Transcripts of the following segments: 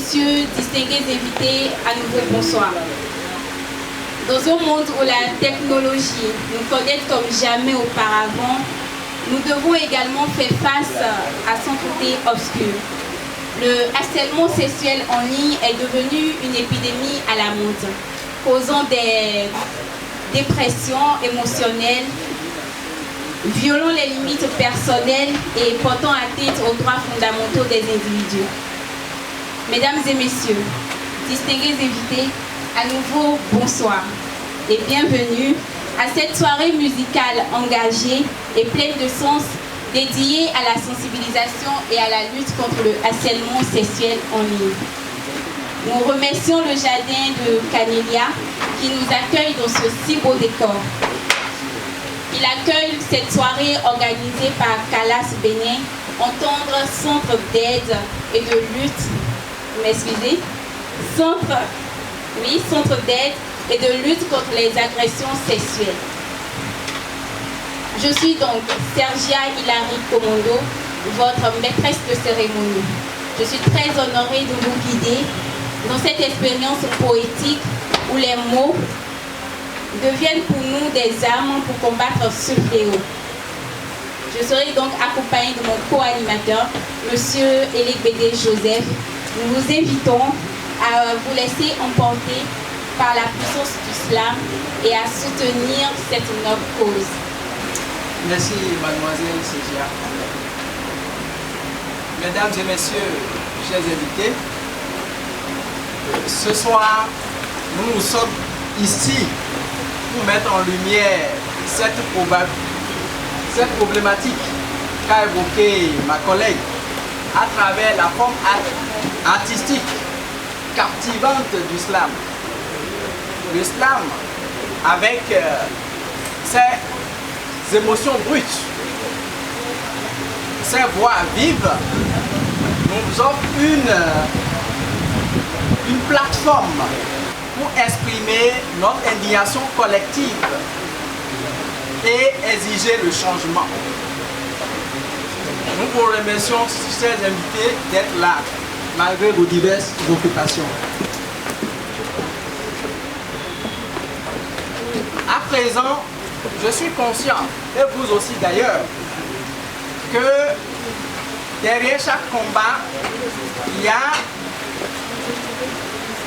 messieurs, distingués invités, à nouveau bonsoir. Dans un monde où la technologie nous connecte comme jamais auparavant, nous devons également faire face à son côté obscur. Le harcèlement sexuel en ligne est devenu une épidémie à la mode, causant des dépressions émotionnelles, violant les limites personnelles et portant atteinte aux droits fondamentaux des individus. Mesdames et messieurs, distingués invités, à nouveau bonsoir et bienvenue à cette soirée musicale engagée et pleine de sens dédiée à la sensibilisation et à la lutte contre le harcèlement sexuel en ligne. Nous remercions le jardin de Canélia qui nous accueille dans ce si beau décor. Il accueille cette soirée organisée par Calas Bénin, Entendre Centre d'aide et de lutte, vous m'excusez, Centre d'aide et de lutte contre les agressions sexuelles. Je suis donc Sergia Hilary Comondo, votre maîtresse de cérémonie. Je suis très honorée de vous guider dans cette expérience poétique où les mots deviennent pour nous des armes pour combattre ce fléau. Je serai donc accompagnée de mon co-animateur, M. Élie Bédé Joseph. Nous vous invitons à vous laisser emporter par la puissance du slam et à soutenir cette noble cause. Merci, mademoiselle Sergia. Mesdames et messieurs, chers invités, ce soir, nous sommes ici pour mettre en lumière cette problématique qu'a évoquée ma collègue à travers la forme artistique captivante du slam. Le slam, avec ses émotions brutes, ses voix vives, nous offre une plateforme pour exprimer notre indignation collective et exiger le changement. Nous vous remercions, chers invités, d'être là, malgré vos diverses occupations. À présent, je suis conscient, et vous aussi d'ailleurs, que derrière chaque combat, il y a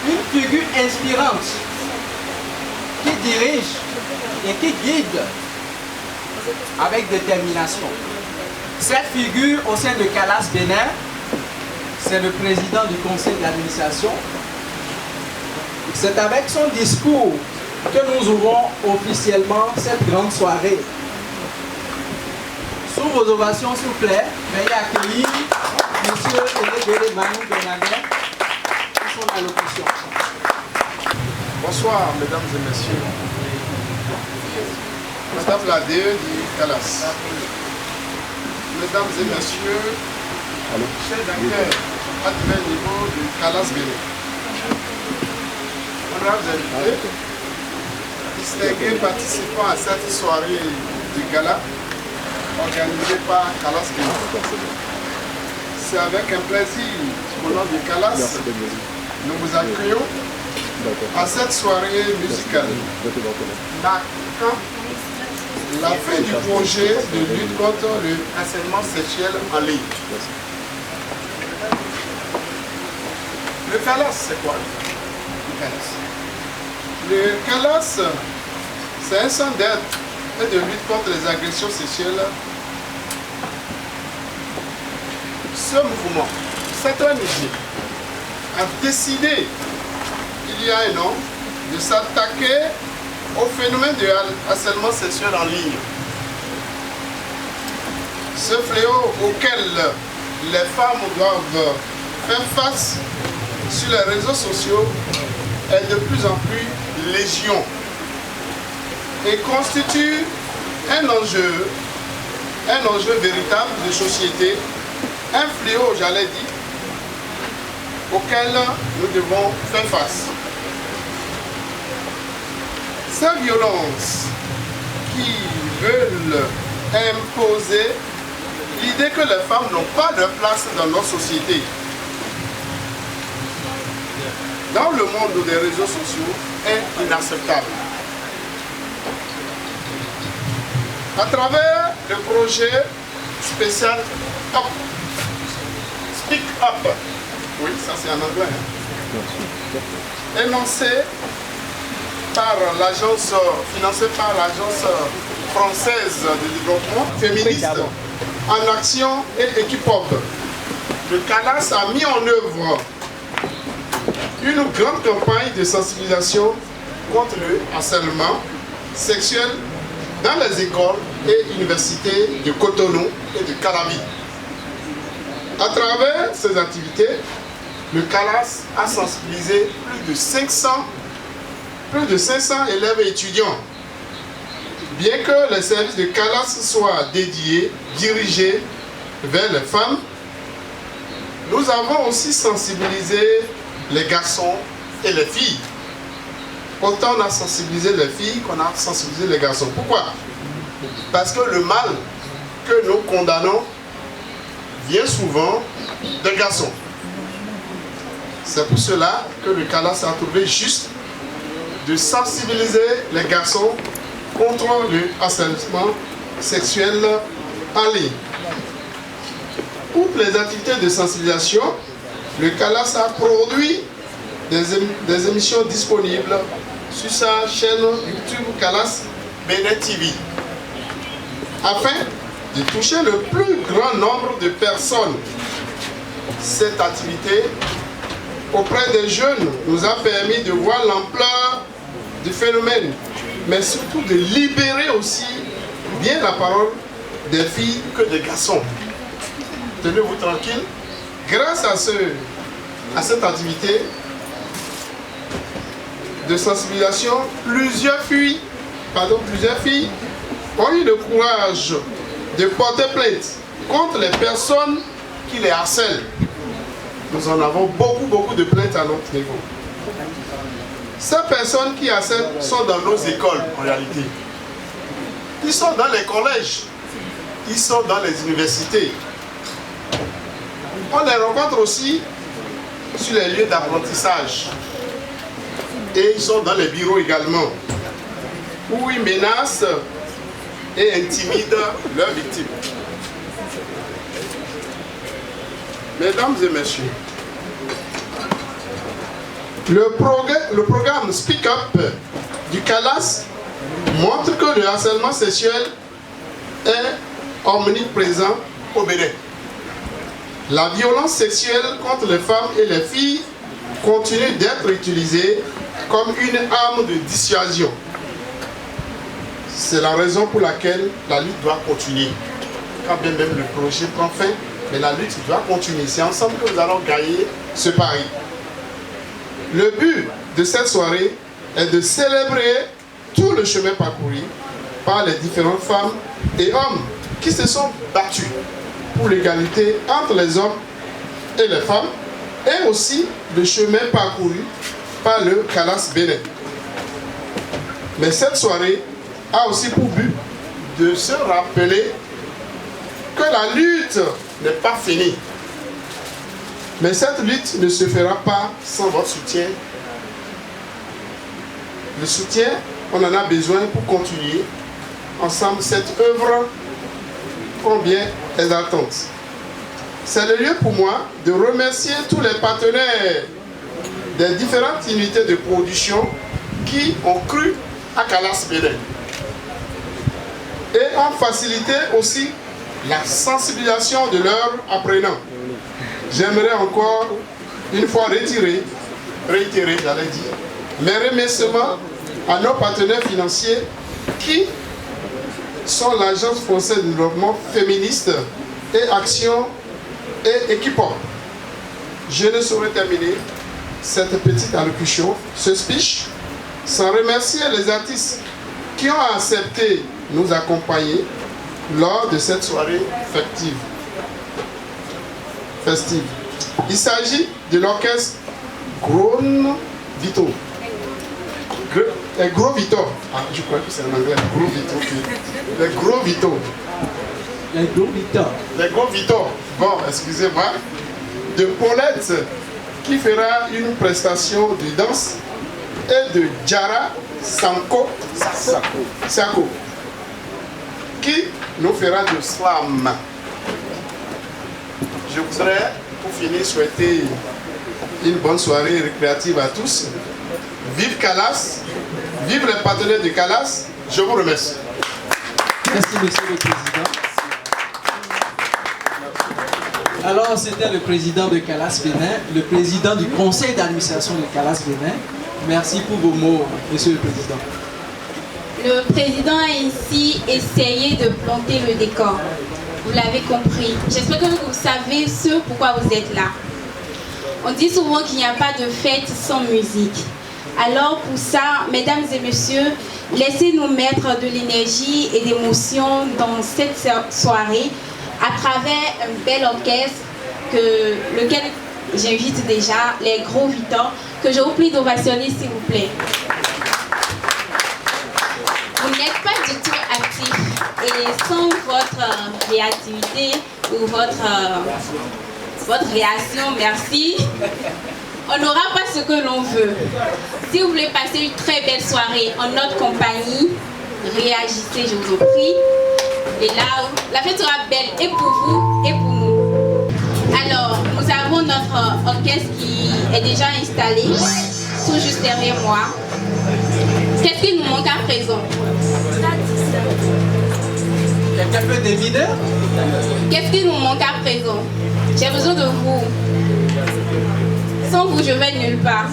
une figure inspirante qui dirige et qui guide avec détermination. Cette figure au sein de Calas Bénin, c'est le président du conseil d'administration. C'est avec son discours que nous ouvrons officiellement cette grande soirée. Sous vos ovations, s'il vous plaît, veuillez accueillir M. Élie Manou Bernadette pour son allocution. Bonsoir, mesdames et messieurs. Madame la DE du Calas. Mesdames et messieurs, chers acteurs à divers niveaux du Calas Bénin. Honorables invités, distingués participants à cette soirée du gala organisée par Calas Bénin. C'est avec un plaisir au nom du Calas, nous vous accueillons à cette soirée musicale marquant la fin du projet de lutte contre le harcèlement sexuel en ligne. Le Calas, c'est quoi le Calas, c'est un centre d'aide et de lutte contre les agressions sexuelles. Ce mouvement, cette ONG, a décidé, il y a un an, de s'attaquer au phénomène de harcèlement sexuel en ligne. Ce fléau auquel les femmes doivent faire face sur les réseaux sociaux est de plus en plus légion et constitue un enjeu véritable de société, un fléau, j'allais dire, auquel nous devons faire face. Ces violences qui veulent imposer l'idée que les femmes n'ont pas de place dans notre société. dans le monde des réseaux sociaux est inacceptable. À travers le projet spécial Up, Speak Up, oui, ça c'est en anglais, énoncé par l'agence, financé par l'agence française de développement féministe en action et Equipop. Le CALAS a mis en œuvre une grande campagne de sensibilisation contre le harcèlement sexuel dans les écoles et universités de Cotonou et de Calabi. À travers ces activités, le CALAS a sensibilisé plus de 500 élèves et étudiants. Bien que les services de CALAS soient dédiés, dirigés vers les femmes, nous avons aussi sensibilisé les garçons et les filles. Autant on a sensibilisé les filles qu'on a sensibilisé les garçons. Pourquoi? Parce que le mal que nous condamnons vient souvent des garçons. C'est pour cela que le CALAS a trouvé juste de sensibiliser les garçons contre le harcèlement sexuel en ligne. Pour les activités de sensibilisation, le CALAS a produit des émissions disponibles sur sa chaîne YouTube CALAS Bénin TV, afin de toucher le plus grand nombre de personnes. Cette activité auprès des jeunes nous a permis de voir l'ampleur du phénomène, mais surtout de libérer aussi bien la parole des filles que des garçons. Tenez-vous tranquille, grâce à cette activité de sensibilisation, plusieurs filles ont eu le courage de porter plainte contre les personnes qui les harcèlent. Nous en avons beaucoup de plaintes à notre niveau. Ces personnes qui harcèlent sont dans nos écoles en réalité. Ils sont dans les collèges, ils sont dans les universités. On les rencontre aussi sur les lieux d'apprentissage. Et ils sont dans les bureaux également, où ils menacent et intimident leurs victimes. Mesdames et messieurs, le programme Speak Up du CALAS montre que le harcèlement sexuel est omniprésent au Bénin. La violence sexuelle contre les femmes et les filles continue d'être utilisée comme une arme de dissuasion. C'est la raison pour laquelle la lutte doit continuer. Quand bien même le projet prend fin, mais la lutte doit continuer. C'est ensemble que nous allons gagner ce pari. Le but de cette soirée est de célébrer tout le chemin parcouru par les différentes femmes et hommes qui se sont battus pour l'égalité entre les hommes et les femmes, et aussi le chemin parcouru par le CALAS Bénin. Mais cette soirée a aussi pour but de se rappeler que la lutte n'est pas finie. Mais cette lutte ne se fera pas sans votre soutien. Le soutien, on en a besoin pour continuer ensemble cette œuvre combien exaltante. C'est le lieu pour moi de remercier tous les partenaires des différentes unités de production qui ont cru à CALAS Bénin et ont facilité aussi la sensibilisation de leurs apprenants. J'aimerais encore une fois réitérer, j'allais dire, mes remerciements à nos partenaires financiers qui sont l'Agence française de développement féministe et Action et Equipop. Je ne saurais terminer cette petite allocution, ce speech, sans remercier les artistes qui ont accepté de nous accompagner lors de cette soirée festive. Il s'agit de l'orchestre Gros Vito. Gros Vito. Ah, je crois que c'est en anglais. Gros Vito. Les Gros Vito. Les Gros Vito. Les Gros Vito. Bon, excusez-moi. De Paulette qui fera une prestation de danse, et de Jara Sanko Sako, qui nous fera du slam. Je voudrais, pour finir, souhaiter une bonne soirée récréative à tous. Vive Calas, vive les partenaires de Calas. Je vous remercie. Merci, Monsieur le Président. Alors, c'était le président de Calas Bénin, le président du conseil d'administration de Calas Bénin. Merci pour vos mots, Monsieur le Président. Le président a ici essayé de planter le décor. Vous l'avez compris. J'espère que vous savez ce pourquoi vous êtes là. On dit souvent qu'il n'y a pas de fête sans musique. Alors pour ça, mesdames et messieurs, laissez-nous mettre de l'énergie et d'émotion dans cette soirée à travers un bel orchestre lequel j'invite déjà les gros vitans que je vous prie d'ovationner s'il vous plaît. Vous n'êtes pas du tout actif et sans votre réactivité ou votre réaction, merci, on n'aura pas ce que l'on veut. Si vous voulez passer une très belle soirée en notre compagnie, réagissez, je vous en prie. Et là, la fête sera belle et pour vous et pour nous. Alors, nous avons notre orchestre qui est déjà installé, tout juste derrière moi. Qu'est-ce qui nous manque à présent? Quelqu'un peut deviner? Qu'est-ce qui nous manque à présent? J'ai besoin de vous. Sans vous, je vais nulle part.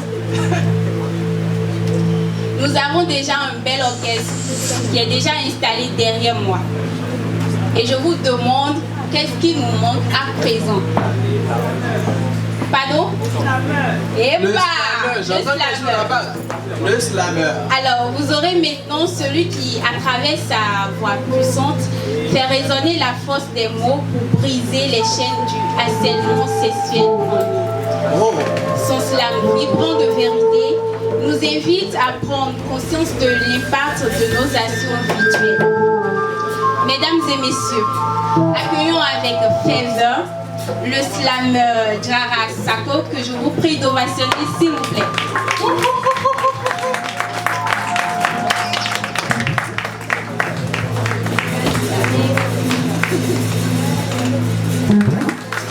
Nous avons déjà un bel orchestre qui est déjà installé derrière moi. Et je vous demande, qu'est-ce qui nous manque à présent? Pardon? Le slammer, j'entends quelque chose là-bas. Le slammer. Alors, vous aurez maintenant celui qui, à travers sa voix puissante, fait résonner la force des mots pour briser les chaînes du harcèlement sexuel en ligne. Oh. Son slam vibrant de vérité nous invite à prendre conscience de l'impact de nos actions virtuelles. Mesdames et messieurs, accueillons avec ferveur le slammer Jara Sako que je vous prie d'ovationner s'il vous plaît.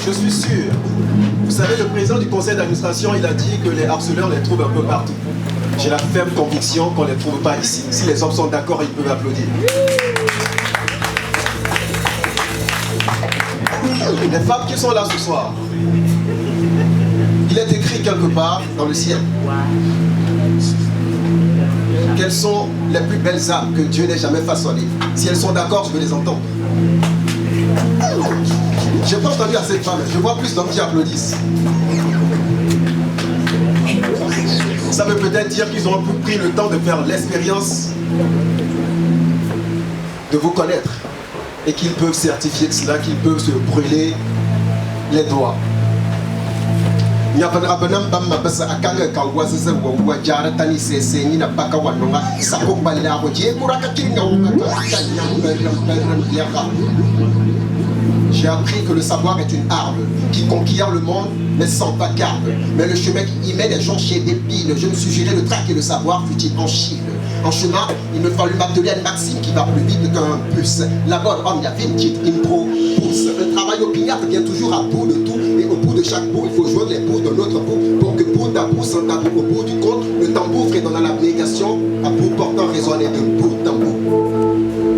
Je suis sûr. Vous savez, le président du conseil d'administration, il a dit que les harceleurs les trouvent un peu partout. J'ai la ferme conviction qu'on ne les trouve pas ici. Si les hommes sont d'accord, ils peuvent applaudir. Les femmes qui sont là ce soir, il est écrit quelque part dans le ciel quelles sont les plus belles âmes que Dieu n'ait jamais façonnées. Si elles sont d'accord, je veux les entendre. Je n'ai pas entendu à cette femme, je vois plus d'hommes qui applaudissent. Ça veut peut-être dire qu'ils ont pris le temps de faire l'expérience de vous connaître et qu'ils peuvent certifier de cela, qu'ils peuvent se brûler les doigts. J'ai appris que le savoir est une arme qui conquiert le monde mais sans vacarme. Mais le chemin qui y mène est jonché d'épines. Je me suis juré de traquer le savoir, fut-il en Chine. En chemin, il me fallut m'atteler à une maxime qui va plus vite qu'un bus. La bonne homme, il y une petite impro pousse. Le travail opiniâtre vient toujours à bout de tout. Et au bout de chaque bout, il faut joindre les bouts de l'autre bout. Pour que bout à bout, sans tabou, au bout du compte, le tambour fredonne à l'abnégation, à bout portant résonner de bout en bout.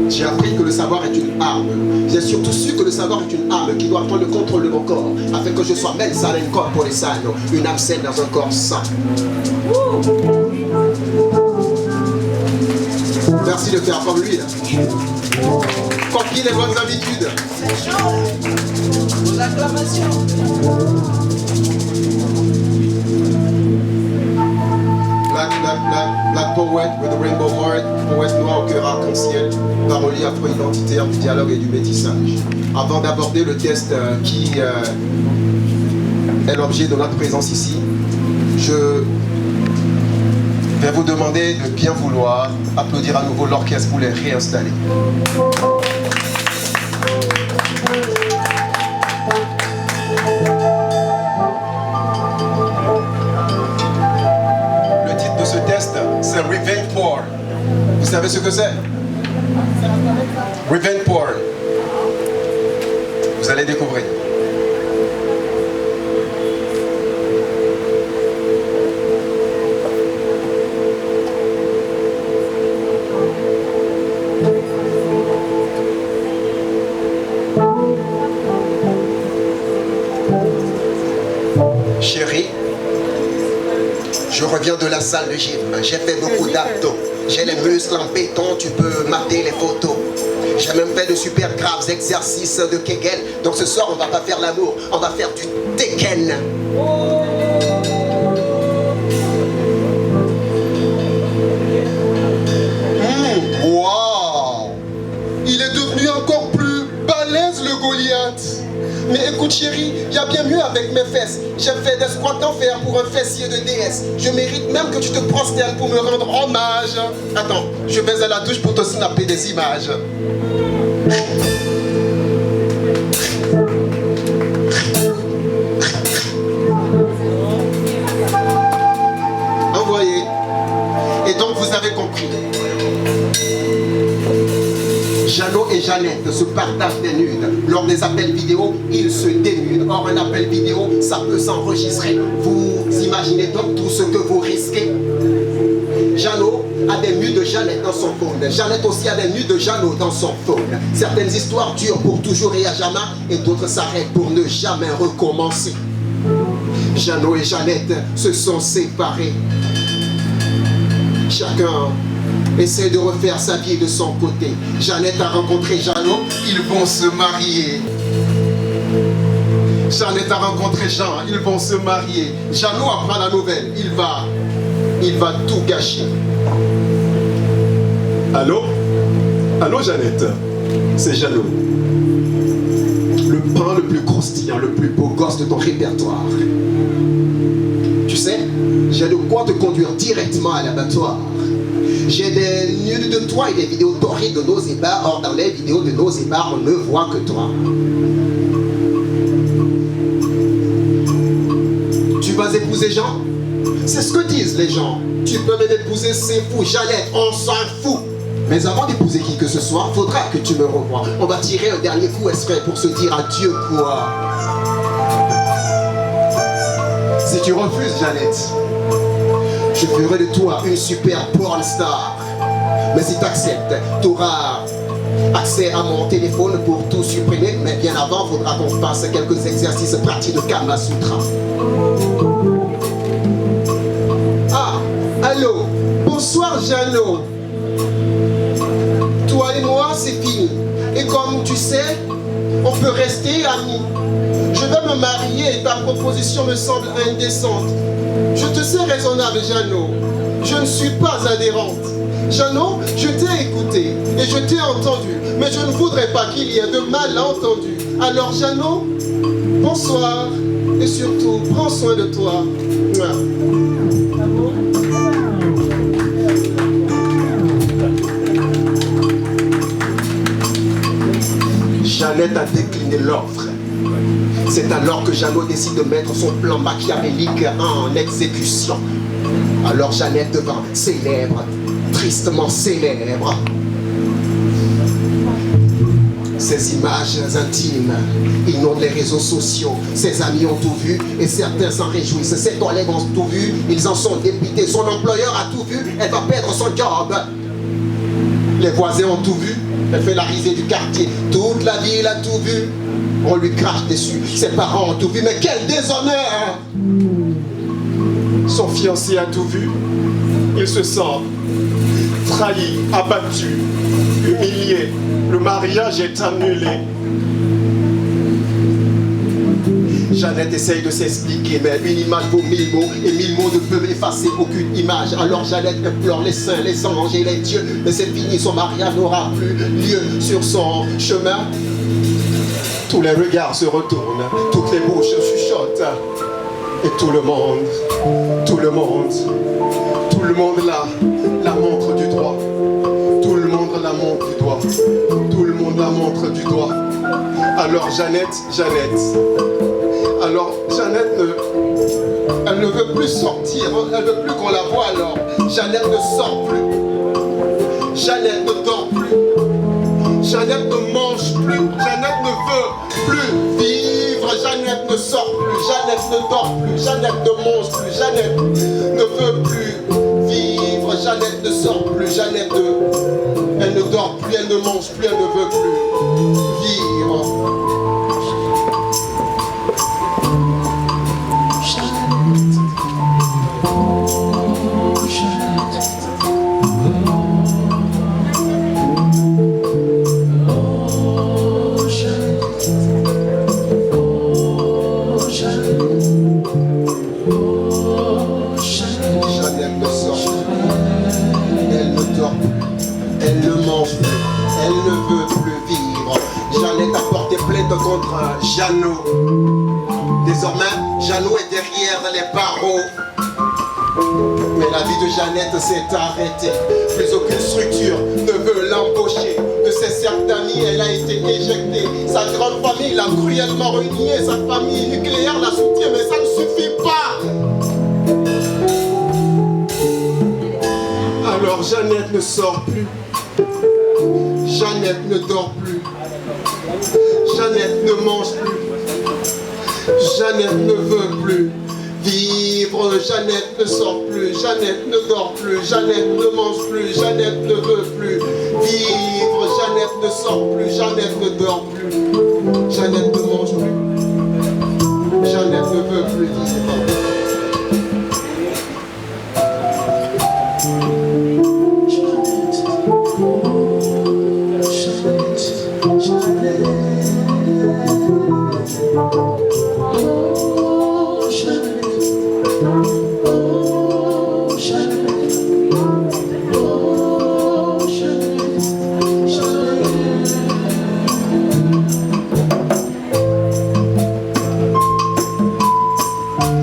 J'ai appris que le savoir est une arme. J'ai surtout su que le savoir est une arme qui doit prendre le contrôle de mon corps afin que je sois mensa in corpore sano, une âme saine dans un corps sain. Merci de faire comme lui là. Copie les bonnes habitudes. C'est chaud. Vos acclamations. Black poet with a rainbow heart, poète noir au cœur arc-en-ciel, parolier afro-identitaire du dialogue et du métissage. Avant d'aborder le test qui est l'objet de notre présence ici, je vais vous demander de bien vouloir applaudir à nouveau l'orchestre pour les réinstaller. c'est revenge porn. Vous savez ce que c'est? Revenge porn. Vous allez découvrir. Chérie, je reviens de la salle de gym. J'ai fait beaucoup d'abdos. J'ai les muscles en béton, tu peux mater les photos. J'ai même fait de super graves exercices de Kegel. Donc ce soir, on va pas faire l'amour, on va faire du Tekken. Wow! Il est devenu encore plus balèze le Goliath. Mais écoute chérie, il y a bien mieux avec mes fesses. J'ai fait des squats d'enfer pour un fessier de déesse. Je mérite même que tu te prosternes pour me rendre hommage. Attends, je vais à la douche pour te snapper des images. Envoyé. Et donc vous avez compris. Jeannot et Jeannette se partagent des nudes. Lors des appels vidéo, ils se dénudent. Or, un appel vidéo, ça peut s'enregistrer. Vous imaginez donc tout ce que vous risquez. Jeannot a des nudes de Jeannette dans son phone. Jeannette aussi a des nudes de Jeannot dans son phone. Certaines histoires durent pour toujours et à jamais, et d'autres s'arrêtent pour ne jamais recommencer. Jeannot et Jeannette se sont séparés. Chacun essaie de refaire sa vie de son côté. Jeannette a rencontré Jeannot, ils vont se marier. Jeannette a rencontré Jean, ils vont se marier. Jeannot apprend la nouvelle, il va tout gâcher. Allô? Allô Jeannette? C'est Jeannot. Le pain le plus croustillant, le plus beau gosse de ton répertoire. Tu sais, j'ai de quoi te conduire directement à l'abattoir. J'ai des nudes de toi et des vidéos torrides de nos ébats. Or, dans les vidéos de nos ébats, on ne voit que toi. Tu vas épouser Jean? C'est ce que disent les gens. Tu peux même épouser, c'est fou. Jeannette, on s'en fout. Mais avant d'épouser qui que ce soit, faudra que tu me revoies. On va tirer un dernier coup exprès pour se dire adieu, quoi. Si tu refuses, Jeannette, je ferai de toi une super porn star. Mais si tu acceptes, tu auras accès à mon téléphone pour tout supprimer. Mais bien avant, il faudra qu'on fasse quelques exercices pratiques de Kama Sutra. Ah, allô, bonsoir Jeannot. Toi et moi, c'est fini. Et comme tu sais, on peut rester amis. Je vais me marier et ta proposition me semble indécente. Je te sais raisonnable, Jeannot. Je ne suis pas adhérente. Jeannot, je t'ai écouté et je t'ai entendu, mais je ne voudrais pas qu'il y ait de malentendus. Alors, Jeannot, bonsoir et surtout, prends soin de toi. Jeannette a décliné l'offre. C'est alors que Jeannot décide de mettre son plan machiavélique en exécution. Alors Jeannette devint célèbre, tristement célèbre. Ces images intimes inondent les réseaux sociaux. Ses amis ont tout vu et certains s'en réjouissent. Ses collègues ont tout vu, ils en sont dépités. Son employeur a tout vu, elle va perdre son job. Les voisins ont tout vu, elle fait la risée du quartier. Toute la ville a tout vu, on lui crache dessus. Ses parents ont tout vu, mais quel déshonneur! Son fiancé a tout vu. Il se sent trahi, abattu, humilié. Le mariage est annulé. Jeannette essaye de s'expliquer, mais une image vaut 1000 mots et 1000 mots ne peuvent effacer aucune image. Alors Jeannette implore les saints, les anges et les dieux, mais c'est fini, son mariage n'aura plus lieu. Sur son chemin, tous les regards se retournent, toutes les bouches chuchotent. Et tout le monde là, la montre du doigt. Tout le monde la montre du doigt. Tout le monde la montre du doigt. Alors Jeannette Elle ne veut plus sortir, elle ne veut plus qu'on la voie alors. Jeannette ne sort plus. Jeannette ne dort plus. Jeannette ne mange plus. Jeannette ne veut plus vivre. Jeannette ne sort plus. Jeannette ne dort plus. Jeannette ne mange plus. Jeannette ne veut plus vivre. Jeannette ne sort plus. Jeannette elle ne dort plus, elle ne mange plus, elle ne veut plus vivre. Contre Jeannot. Désormais, Jeannot est derrière les barreaux. Mais la vie de Jeannette s'est arrêtée. Plus aucune structure ne veut l'embaucher. De ses cercles d'amis, elle a été éjectée. Sa grande famille l'a cruellement reniée. Sa famille nucléaire la soutient, mais ça ne suffit pas. Alors Jeannette ne sort plus. Jeannette ne dort plus. Jeannette ne mange plus. Jeannette ne veut plus vivre. Jeannette ne sort plus. Jeannette ne dort plus. Jeannette ne mange plus. Jeannette ne veut plus vivre. Jeannette ne sort plus. Jeannette ne dort plus. Jeannette ne mange plus. Jeannette ne veut plus vivre.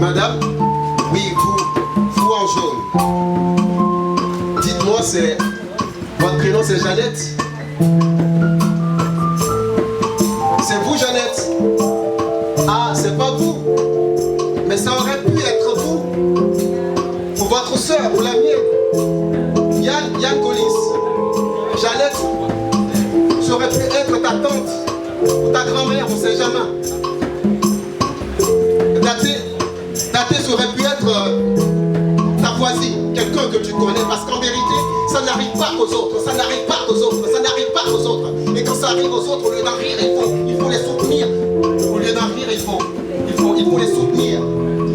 Madame, oui, vous en jaune. Dites-moi, votre prénom c'est Jeannette? C'est vous, Jeannette? Ah, c'est pas vous. Mais ça aurait pu être vous. Pour votre soeur, pour la mienne. Yann Collins. Jeannette, ça aurait pu être ta tante ou ta grand-mère, on sait jamais. Daté, ça aurait pu être ta voisine, quelqu'un que tu connais, parce qu'en vérité, ça n'arrive pas aux autres, ça n'arrive pas aux autres, ça n'arrive pas aux autres. Et quand ça arrive aux autres, au lieu d'en rire, il faut les soutenir. Au lieu d'en rire, il faut les soutenir.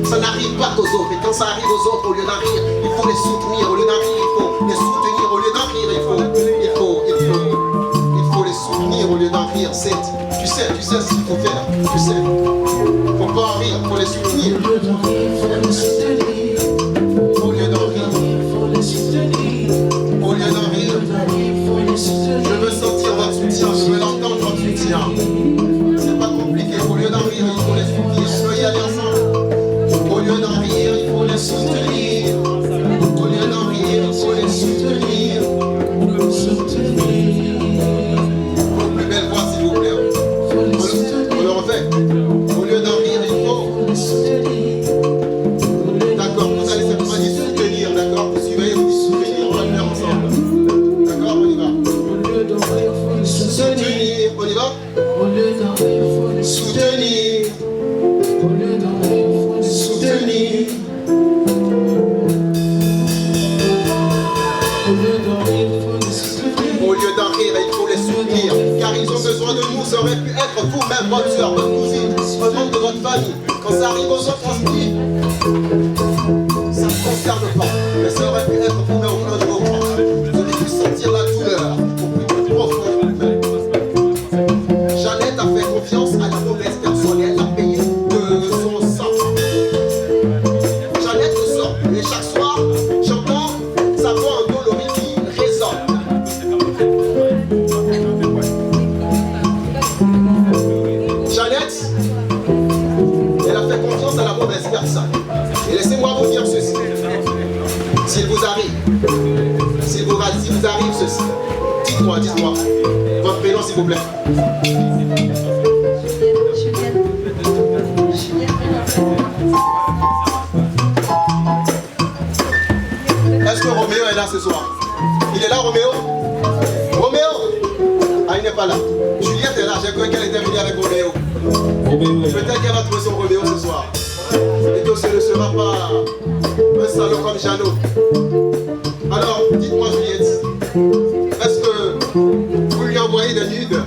Ça n'arrive pas aux autres. Et quand ça arrive aux autres, au lieu d'en rire, il faut les soutenir. Au lieu d'en rire, il faut les soutenir. Au lieu d'en rire, il faut les soutenir. Au lieu d'en rire, tu sais ce qu'il faut faire. Tu sais. Faut pas en rire, faut les soutenir. Au lieu d'en rire, faut les soutenir. Au lieu d'en rire, faut les soutenir. Au lieu d'en rire, je veux sentir votre soutien, je veux l'entendre votre soutien. C'est pas compliqué. Au lieu d'en rire, il faut les soutenir. On peut y aller ensemble. Au lieu d'en rire, il faut les soutenir. Au lieu d'en rire, il faut les soutenir. Vos plus belles voix, s'il vous plaît. On le refait. Au lieu d'en rire, il faut. D'accord, vous allez cette fois dire soutenir, d'accord? Vous suivez, vous dites soutenir, on va le faire ensemble. D'accord, on y va. Soutenir, on y va? Soutenir. Soutenir. Au lieu d'en rire, il faut les soutenir, car ils ont besoin de nous. Ça aurait pu être vous-même, votre soeur, votre cousine, un membre de votre famille. Quand ça arrive aux autres, on se dit, ça ne concerne pas. Mais ça aurait pu être vous-même au fond de vos bras. Vous auriez pu sentir la douleur au plus profond. Jeannette a fait confiance à la mauvaise personne et elle l'a payé de son sang. Jeannette ne sort plus et chaque soir, j'entends sa voix endolorie qui résonne. Jeannette, elle a fait confiance à la mauvaise personne. Et laissez-moi vous dire ceci. S'il vous arrive ceci, dites-moi, votre prénom s'il vous plaît. que Roméo est là ce soir? Il est là, Roméo? Roméo? Ah, il n'est pas là. Juliette est là, j'ai cru qu'elle était venue avec Roméo. Peut-être qu'elle va trouver son Roméo ce soir. Et que ce ne sera pas un salaud comme Jeannot. Alors, dites-moi Juliette, est-ce que vous lui envoyez des nudes?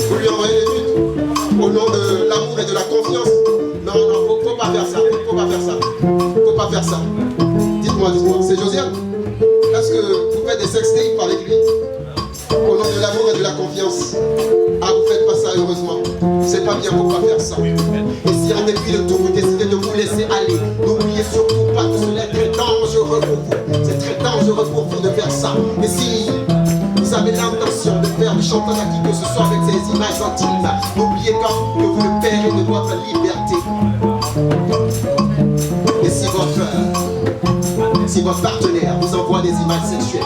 Vous lui envoyez des nudes au nom de l'amour et de la confiance? Non, faut pas faire ça, faut pas faire ça. Dites-moi, c'est Josiane? Est-ce que vous faites des sextapes avec lui? Au nom de l'amour et de la confiance? Ah, vous faites pas ça heureusement. C'est pas bien, faut pas faire ça. Et si en dépit de tout, vous décidez de vous laisser aller, n'oubliez surtout pas que cela est très dangereux pour vous. C'est très dangereux pour vous de faire ça. Et si vous avez l'intention de faire du chantage à qui que ce soit avec ces images intimes, n'oubliez pas que vous le paierez de votre liberté. Et si votre partenaire vous envoie des images sexuelles,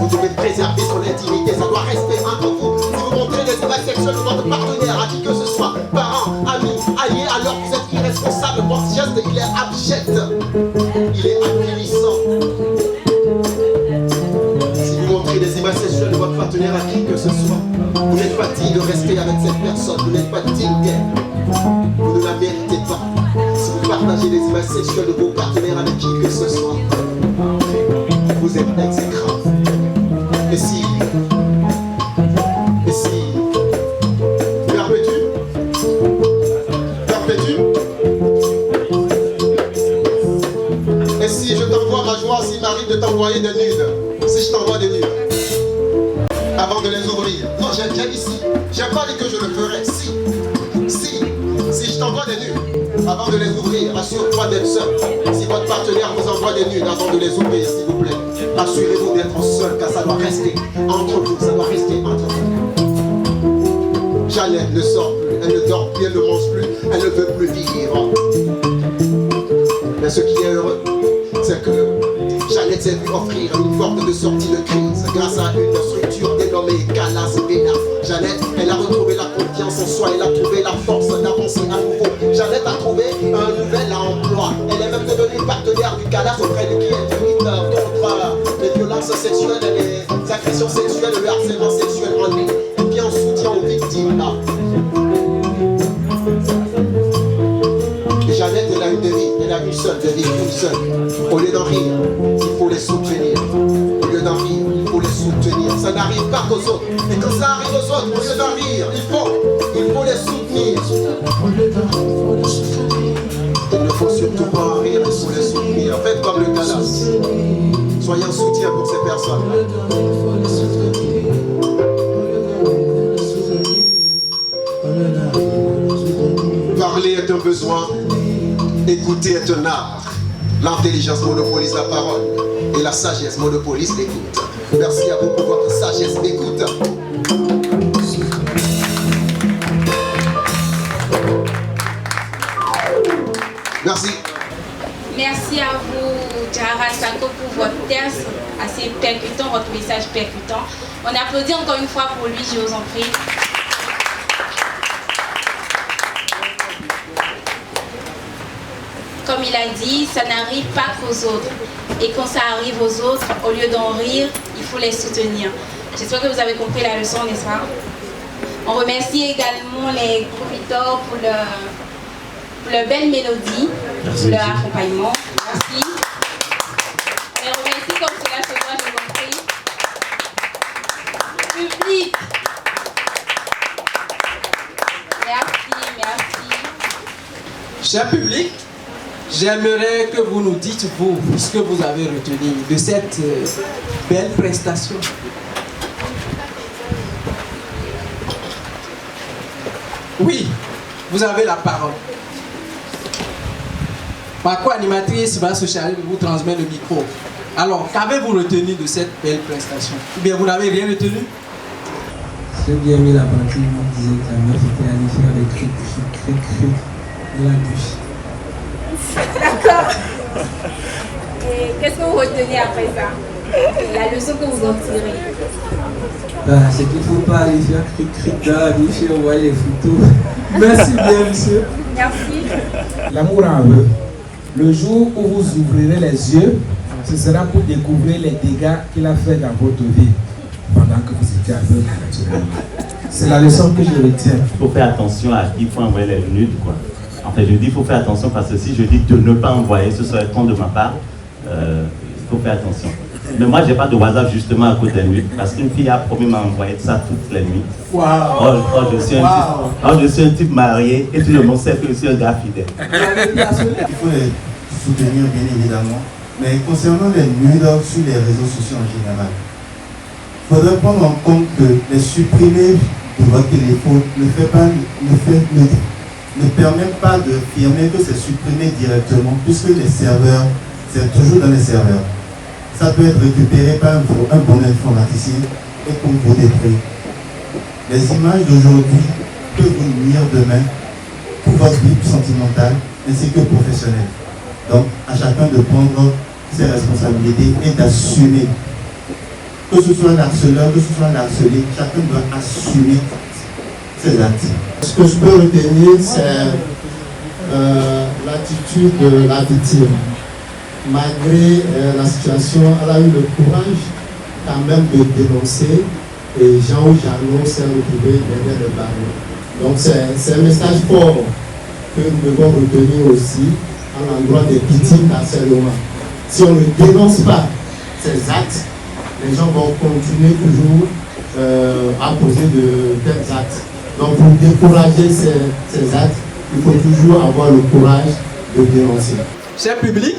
vous devez préserver son intimité, ça doit rester entre vous. Si vous montrez des images sexuelles de votre partenaire, à qui que ce soit, parents, amis, alliés, alors vous êtes irresponsable, votre geste il est abject, il est avilissant. Si vous montrez des images sexuelles de votre partenaire, à qui que ce soit, vous n'êtes pas digne de rester avec cette personne, vous n'êtes pas digne d'elle, vous ne la méritez pas. Si vous partagez des images sexuelles de vos partenaires avec qui que ce soit, vous êtes exécrable. Et si, perpétue, et si je t'envoie ma joie, s'il m'arrive de t'envoyer des nudes, si je t'envoie des nudes, avant de les ouvrir, non j'ai bien ici, j'ai pas dit que je le ferais, si je t'envoie des nudes, avant de les ouvrir, assure-toi d'être seul. Si votre partenaire vous envoie des nudes avant de les ouvrir, s'il vous plaît, assurez-vous d'être seul, car ça doit rester entre vous, ça doit rester entre vous. Jeannette ne sort plus, elle ne dort plus, elle ne mange plus, elle ne veut plus vivre. Mais ce qui est heureux, c'est que Jeannette s'est vue offrir une porte de sortie de crise grâce à une structure dénommée Calas Bénin. Jeannette, elle a retrouvé la confiance en soi, elle a trouvé la force d'avancer à nouveau. Jeannette a trouvé un nouvel emploi. Elle est même devenue partenaire du Calas auprès de qui elle lutte contre les violences sexuelles, les agressions sexuelles, le harcèlement sexuel en ligne, et puis en soutien aux victimes. Et Jeannette, elle a une devise, elle a une seule devise, une seule. Au lieu d'en rire, il faut les soutenir. Au lieu d'en rire, il faut les soutenir. Ça n'arrive pas qu'aux autres. Et quand ça arrive aux autres, au lieu d'en rire, il faut les soutenir. Il ne faut surtout pas en rire, il faut les soutenir. Faites comme le Calas. Soyez un soutien pour ces personnes. Parler est un besoin, écouter est un art. L'intelligence monopolise la parole et la sagesse monopolise l'écoute. Merci à vous pour votre sagesse d'écoute. Merci. Merci à vous, Jara Sako, pour votre texte assez percutant, votre message percutant. On applaudit encore une fois pour lui, je vous en prie. Comme il a dit, ça n'arrive pas qu'aux autres. Et quand ça arrive aux autres, au lieu d'en rire, il faut les soutenir. J'espère que vous avez compris la leçon, n'est-ce pas? On remercie également les profiteurs pour leur belle mélodie, pour leur accompagnement. Merci. On les remercie comme cela se doit, je vous en prie. Public. Merci. Cher public, j'aimerais que vous nous dites, vous, ce que vous avez retenu de cette belle prestation. Oui, vous avez la parole. Par quoi animatrice va se charger de vous transmettre le micro. Alors, qu'avez-vous retenu de cette belle prestation? Ou bien vous n'avez rien retenu? J'ai bien aimé la partie où on disait que la meuf était allée faire des cric dans la douche. D'accord. Et qu'est-ce que vous retenez après ça? La leçon que vous en tirez? C'est qu'il ne faut pas aller faire cric dans la douche et on voit les photos. Merci bien, monsieur. Merci. L'amour en veut. Le jour où vous ouvrirez les yeux, ce sera pour découvrir les dégâts qu'il a fait dans votre vie pendant que vous étiez aveugle naturellement. C'est la leçon que je retiens. Il faut faire attention à qui il faut envoyer les nudes, quoi. En fait, je dis il faut faire attention parce que si je dis de ne pas envoyer, ce serait con de ma part. Il faut faire attention. Mais moi, je n'ai pas de WhatsApp justement à cause des nuits. Parce qu'une fille a promis m'envoyer ça toutes les nuits. Wow. Je suis un type marié et tout le monde sait que je suis un gars fidèle. Il faut les soutenir bien évidemment. Mais concernant les nudes sur les réseaux sociaux en général, il faudrait prendre en compte que les supprimer de votre téléphone ne permet pas de affirmer que c'est supprimé directement, puisque les serveurs, c'est toujours dans les serveurs. Ça peut être récupéré par un bon informaticien et pour vous détruire. Les images d'aujourd'hui peuvent vous nuire demain pour votre vie sentimentale ainsi que professionnelle. Donc, à chacun de prendre ses responsabilités et d'assumer. Que ce soit l'harceleur, que ce soit l'harcelé, chacun doit assumer ses actes. Ce que je peux retenir, c'est l'attitude de la victime. Malgré la situation, elle a eu le courage quand même de dénoncer et Jean ou Jeannot s'est retrouvé derrière le barreau. Donc c'est un message fort que nous devons retenir aussi à l'endroit des victimes d'harcèlement. Si on ne dénonce pas ces actes, les gens vont continuer toujours à poser de tels actes. Donc pour décourager ces actes, il faut toujours avoir le courage de dénoncer. Cher public,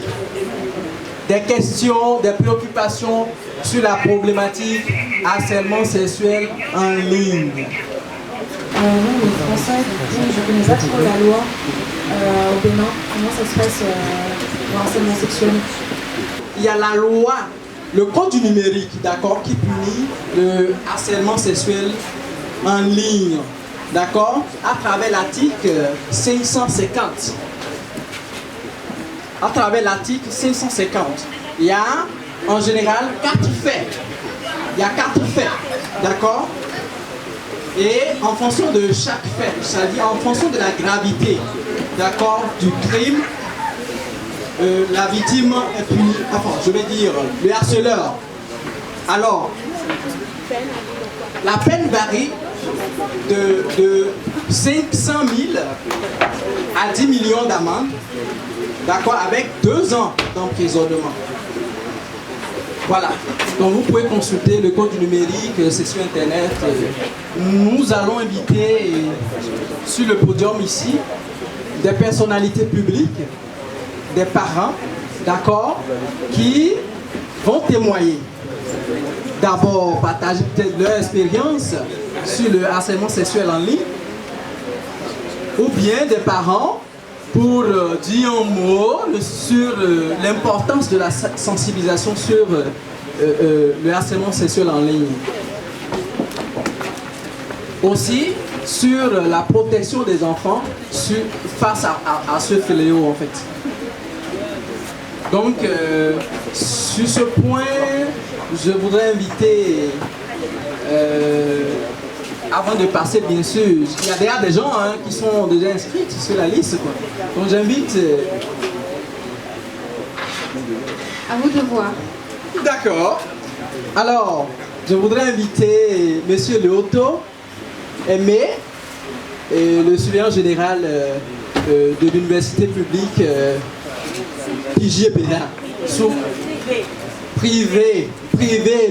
des questions, des préoccupations sur la problématique harcèlement sexuel en ligne. Non, mais français, je connais pas trop la loi au Bénin. Comment ça se passe le harcèlement sexuel? Il y a la loi, le code du numérique, d'accord, qui punit le harcèlement sexuel en ligne, d'accord, à travers l'article 550. À travers l'article 550, il y a en général 4 faits. Il y a 4 faits, d'accord? Et en fonction de chaque fait, c'est-à-dire en fonction de la gravité, d'accord, du crime, la victime est punie, enfin, je vais dire, le harceleur. Alors, la peine varie de 500 000 à 10 millions d'amendes, d'accord, avec 2 ans d'emprisonnement. Voilà, donc vous pouvez consulter le code du numérique, c'est sur internet. Nous allons inviter sur le podium ici des personnalités publiques, des parents, d'accord, qui vont témoigner. D'abord, partager peut-être leur expérience sur le harcèlement sexuel en ligne, ou bien des parents pour dire un mot sur l'importance de la sensibilisation sur le harcèlement sexuel en ligne. Aussi sur la protection des enfants face à ce fléau en fait. Donc sur ce point, je voudrais inviter, avant de passer bien sûr, il y a déjà des gens qui sont déjà inscrits sur la liste, quoi. Donc j'invite... À vous de voir. D'accord. Alors, je voudrais inviter monsieur Leoto Aimé, le surveillant général de l'université publique Pigier Bénin. Privé.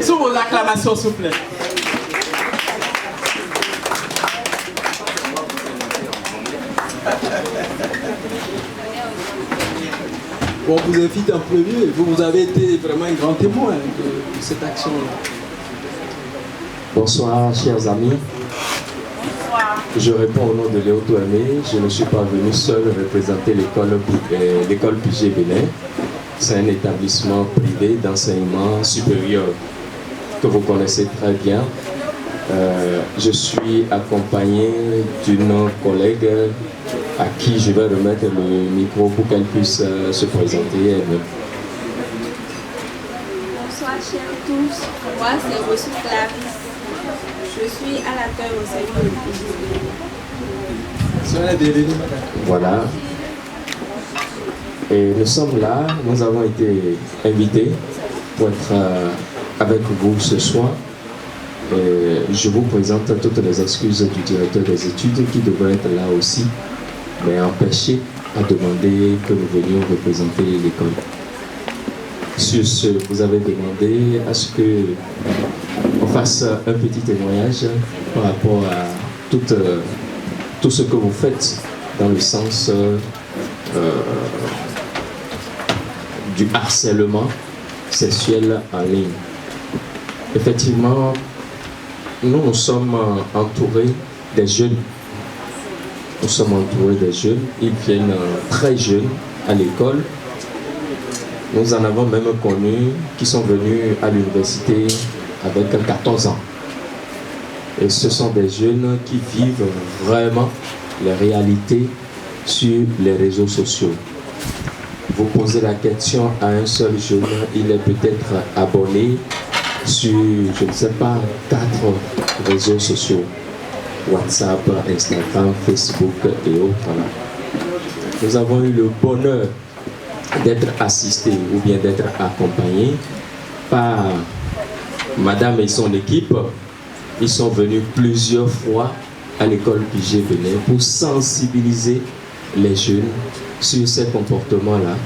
Sous vos acclamations, s'il vous plaît. Bon, vous invite en premier, vous avez été vraiment un grand témoin de cette action-là. Bonsoir, chers amis. Bonsoir. Je réponds au nom de Léo Touamé. Je ne suis pas venu seul représenter l'école Pigier Bénin. C'est un établissement privé d'enseignement supérieur que vous connaissez très bien. Je suis accompagné d'une collègue à qui je vais remettre le micro pour qu'elle puisse se présenter elle-même. Bonsoir chers tous, moi c'est Rossou Clarisse. Je suis à l'accueil au service de Voilà. Et nous sommes là, nous avons été invités pour être avec vous ce soir. Et je vous présente toutes les excuses du directeur des études qui devrait être là aussi, mais empêché à demander que nous venions représenter l'école. Sur ce, vous avez demandé à ce qu'on fasse un petit témoignage par rapport à tout ce que vous faites dans le sens du harcèlement sexuel en ligne. Effectivement, nous sommes entourés des jeunes. Nous sommes entourés des jeunes. Ils viennent très jeunes à l'école. Nous en avons même connu qui sont venus à l'université avec 14 ans. Et ce sont des jeunes qui vivent vraiment les réalités sur les réseaux sociaux. Vous posez la question à un seul jeune, il est peut-être abonné sur, je ne sais pas, 4 réseaux sociaux. WhatsApp, Instagram, Facebook et autres. Nous avons eu le bonheur d'être assistés ou bien d'être accompagnés par Madame et son équipe. Ils sont venus plusieurs fois à l'école Pigé Bénin pour sensibiliser les jeunes sur ces comportements-là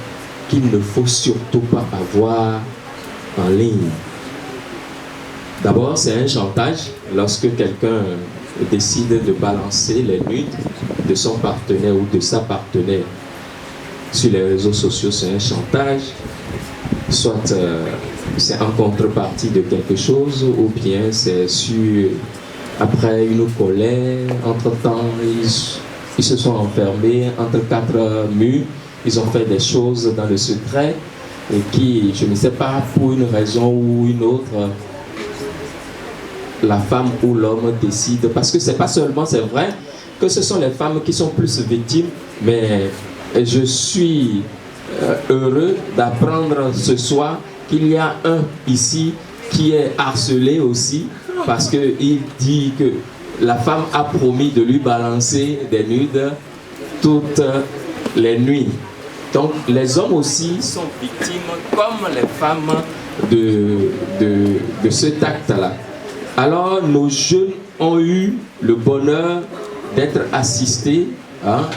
qu'il ne faut surtout pas avoir en ligne. D'abord, c'est un chantage lorsque quelqu'un décide de balancer les nudes de son partenaire ou de sa partenaire sur les réseaux sociaux. C'est un chantage, soit c'est en contrepartie de quelque chose, ou bien c'est après une colère. Entre-temps, ils se sont enfermés entre 4 murs, ils ont fait des choses dans le secret et qui, je ne sais pas, pour une raison ou une autre, la femme ou l'homme décide, parce que c'est pas seulement, c'est vrai que ce sont les femmes qui sont plus victimes, mais je suis heureux d'apprendre ce soir qu'il y a un ici qui est harcelé aussi, parce qu'il dit que la femme a promis de lui balancer des nudes toutes les nuits. Donc les hommes aussi sont victimes comme les femmes de cet acte-là. Alors nos jeunes ont eu le bonheur d'être assistés,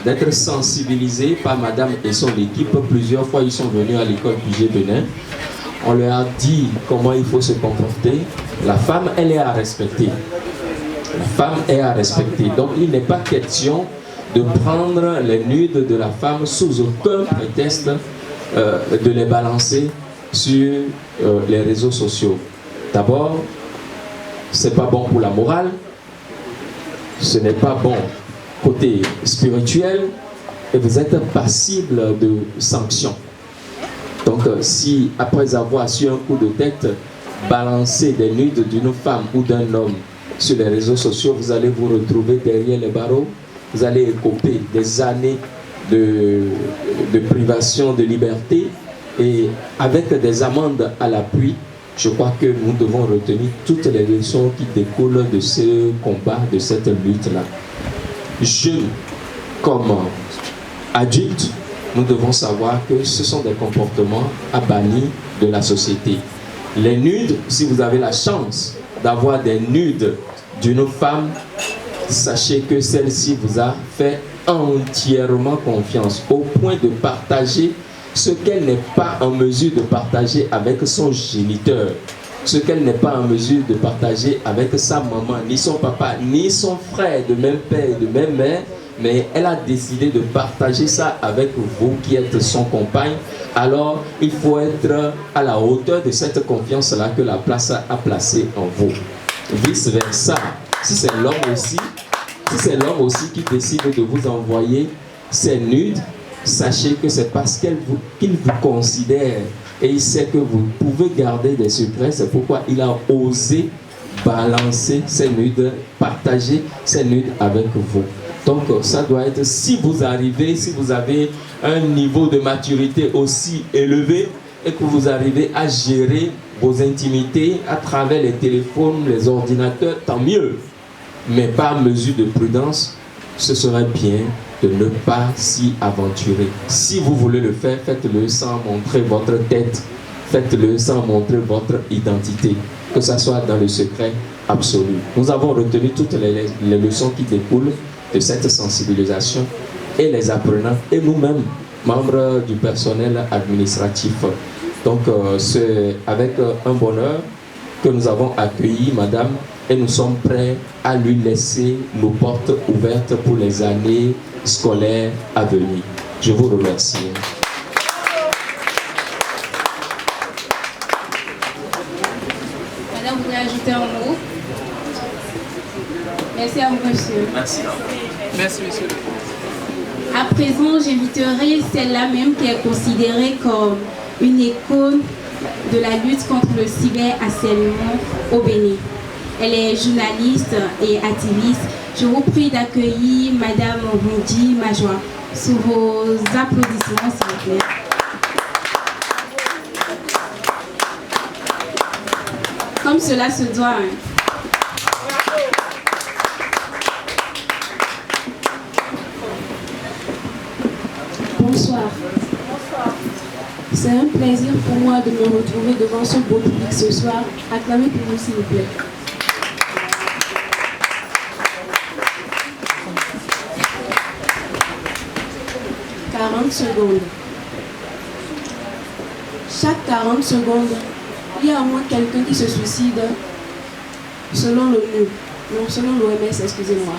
d'être sensibilisés par Madame et son équipe. Plusieurs fois ils sont venus à l'école Pigé Bénin. On leur a dit comment il faut se comporter. La femme, elle est à respecter. La femme est à respecter. Donc il n'est pas question de prendre les nudes de la femme sous aucun prétexte de les balancer sur les réseaux sociaux. D'abord, c'est pas bon pour la morale, ce n'est pas bon côté spirituel et vous êtes passible de sanctions. Donc si après avoir sur un coup de tête balancé des nudes d'une femme ou d'un homme sur les réseaux sociaux, vous allez vous retrouver derrière les barreaux, vous allez écoper des années de privation de liberté et avec des amendes à l'appui. Je crois que nous devons retenir toutes les leçons qui découlent de ce combat, de cette lutte-là. Jeunes comme adultes, nous devons savoir que ce sont des comportements à bannir de la société. Les nudes, si vous avez la chance d'avoir des nudes d'une femme, sachez que celle-ci vous a fait entièrement confiance au point de partager ce qu'elle n'est pas en mesure de partager avec son géniteur, ce qu'elle n'est pas en mesure de partager avec sa maman, ni son papa, ni son frère de même père et de même mère, mais elle a décidé de partager ça avec vous qui êtes son compagne. Alors il faut être à la hauteur de cette confiance-là que la place a placée en vous. Vice versa, si c'est l'homme aussi qui décide de vous envoyer ses nudes, sachez que c'est parce qu'il vous considère et il sait que vous pouvez garder des secrets. C'est pourquoi il a osé balancer ses nudes, partager ses nudes avec vous. Donc ça doit être, si vous avez un niveau de maturité aussi élevé et que vous arrivez à gérer vos intimités à travers les téléphones, les ordinateurs, tant mieux. Mais par mesure de prudence, ce serait bien de ne pas s'y aventurer. Si vous voulez le faire, faites-le sans montrer votre tête, faites-le sans montrer votre identité, que ce soit dans le secret absolu. Nous avons retenu toutes les leçons qui découlent de cette sensibilisation et les apprenants et nous-mêmes, membres du personnel administratif. Donc c'est avec un bonheur que nous avons accueilli Madame et nous sommes prêts à lui laisser nos portes ouvertes pour les années scolaires à venir. Je vous remercie. Madame, vous voulez ajouter un mot? Merci à vous, monsieur. Merci. Merci, monsieur. À présent, j'inviterai celle-là même qui est considérée comme une icône de la lutte contre le cyberharcèlement au Bénin. Elle est journaliste et activiste. Je vous prie d'accueillir Madame Rundi Majoie sous vos applaudissements, s'il vous plaît. Comme cela se doit. Bonsoir. C'est un plaisir pour moi de me retrouver devant ce beau public ce soir. Acclamez pour nous, s'il vous plaît. « 40 secondes. Chaque 40 secondes, il y a au moins quelqu'un qui se suicide selon l'ONU, non, selon l'OMS, excusez-moi.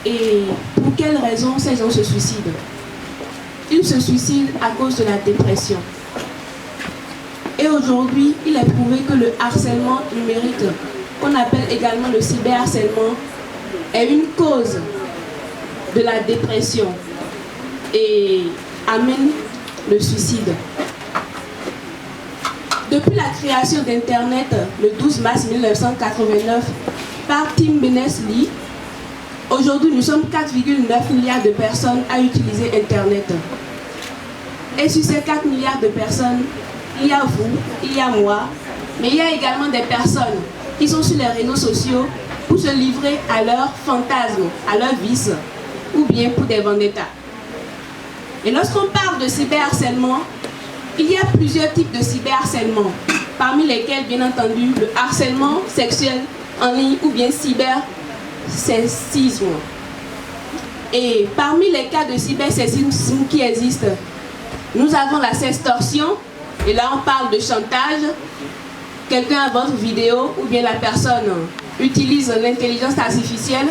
Et pour quelles raisons ces gens se suicident? Ils se suicident à cause de la dépression. Et aujourd'hui, il est prouvé que le harcèlement numérique, qu'on appelle également le cyberharcèlement, est une cause de la dépression et amène le suicide. Depuis la création d'Internet le 12 mars 1989 par Tim Berners-Lee, aujourd'hui nous sommes 4,9 milliards de personnes à utiliser Internet. Et sur ces 4 milliards de personnes, il y a vous, il y a moi, mais il y a également des personnes qui sont sur les réseaux sociaux pour se livrer à leurs fantasmes, à leurs vices, ou bien pour des vendettas. Et lorsqu'on parle de cyberharcèlement, il y a plusieurs types de cyberharcèlement, parmi lesquels, bien entendu, le harcèlement sexuel en ligne ou bien cybersexisme. Et parmi les cas de cybersexisme qui existent, nous avons la sextorsion, et là on parle de chantage. Quelqu'un a votre vidéo ou bien la personne utilise l'intelligence artificielle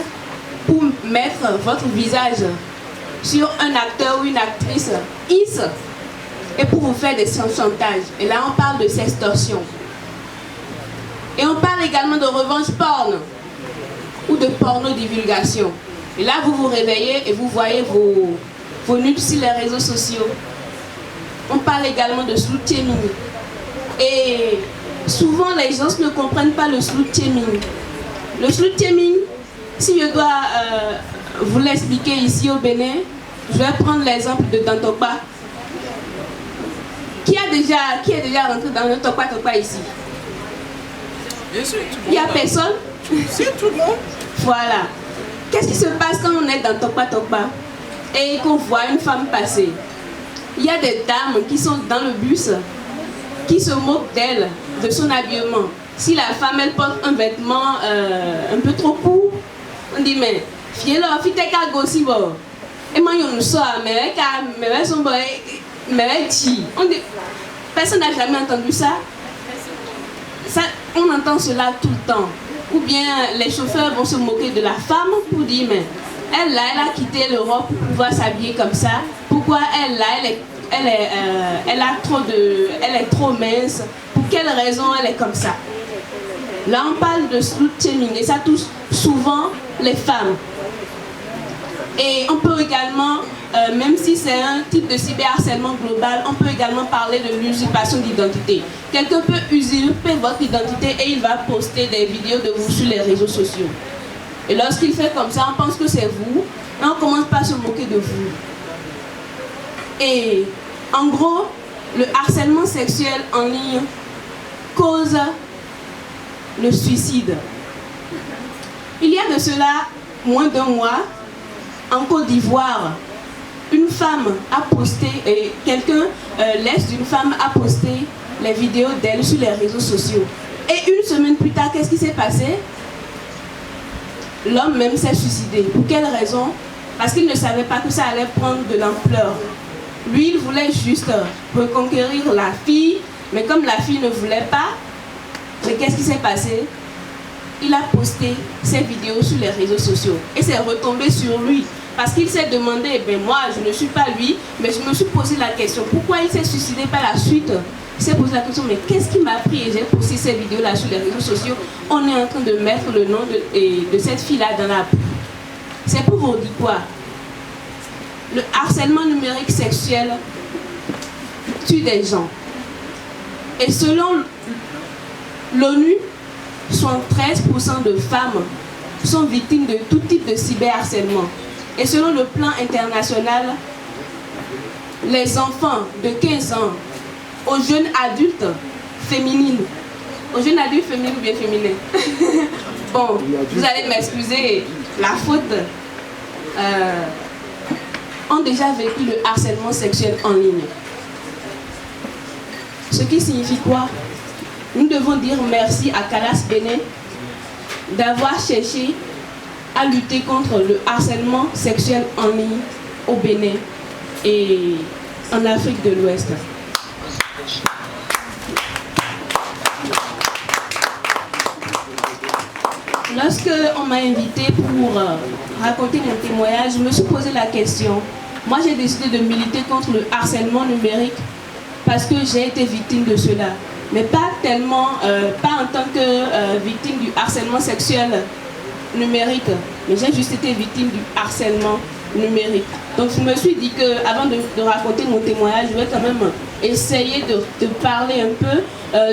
pour mettre votre visage sur un acteur ou une actrice X et pour vous faire des chantages. Et là on parle de sextorsion. Et on parle également de revanche porn ou de porno-divulgation. Et là vous vous réveillez et vous voyez vos nudes sur les réseaux sociaux. On parle également de slut-shaming. Et souvent les gens ne comprennent pas le slut-shaming. Le slut-shaming, si je dois vous l'expliquer ici au Bénin, je vais prendre l'exemple de Dantokpa. Qui est déjà rentré dans le Tokpa ici? Bien sûr, tout le monde. Il n'y a personne? C'est tout le monde. Voilà. Qu'est-ce qui se passe quand on est dans Tokpa et qu'on voit une femme passer? Il y a des dames qui sont dans le bus, qui se moquent d'elle, de son habillement. Si la femme, elle porte un vêtement un peu trop court, on dit, mais, fiez-le, fiez-le, gossi, bon. Et moi, on sort, mais on dit, personne n'a jamais entendu ça. On entend cela tout le temps. Ou bien les chauffeurs vont se moquer de la femme pour dire, mais elle là, elle a quitté l'Europe pour pouvoir s'habiller comme ça. Pourquoi elle là, elle est trop mince? Pour quelle raison elle est comme ça? Là, on parle de slut-shaming et ça touche souvent les femmes. Et on peut également, même si c'est un type de cyberharcèlement global, on peut également parler de l'usurpation d'identité. Quelqu'un peut usurper votre identité et il va poster des vidéos de vous sur les réseaux sociaux. Et lorsqu'il fait comme ça, on pense que c'est vous et on commence par se moquer de vous. Et en gros, le harcèlement sexuel en ligne cause le suicide. Il y a de cela moins d'un mois, en Côte d'Ivoire, une femme a posté, quelqu'un laisse d'une femme a posté les vidéos d'elle sur les réseaux sociaux. Et une semaine plus tard, qu'est-ce qui s'est passé? L'homme même s'est suicidé. Pour quelle raison? Parce qu'il ne savait pas que ça allait prendre de l'ampleur. Lui, il voulait juste reconquérir la fille, mais comme la fille ne voulait pas, mais qu'est-ce qui s'est passé? Il a posté ses vidéos sur les réseaux sociaux et c'est retombé sur lui parce qu'il s'est demandé, ben moi je ne suis pas lui, mais je me suis posé la question, pourquoi il s'est suicidé par la suite? Il s'est posé la question, mais qu'est-ce qui m'a pris? Et j'ai posté ces vidéos là sur les réseaux sociaux. On est en train de mettre le nom de cette fille là dans la boue. C'est pour vous dire quoi? Le harcèlement numérique sexuel tue des gens. Et selon l'ONU, 73% de femmes sont victimes de tout type de cyberharcèlement. Et selon le plan international, les enfants de 15 ans aux jeunes adultes féminines, ou bien féminins, bon, vous allez m'excuser, la faute, ont déjà vécu le harcèlement sexuel en ligne. Ce qui signifie quoi? Nous devons dire merci à Calas Bénin d'avoir cherché à lutter contre le harcèlement sexuel en ligne au Bénin et en Afrique de l'Ouest. Lorsque on m'a invité pour raconter mon témoignage, je me suis posé la question. Moi, j'ai décidé de militer contre le harcèlement numérique parce que j'ai été victime de cela. Mais pas tellement, pas en tant que victime du harcèlement sexuel numérique, mais j'ai juste été victime du harcèlement numérique. Donc je me suis dit qu'avant de raconter mon témoignage, je vais quand même essayer de parler un peu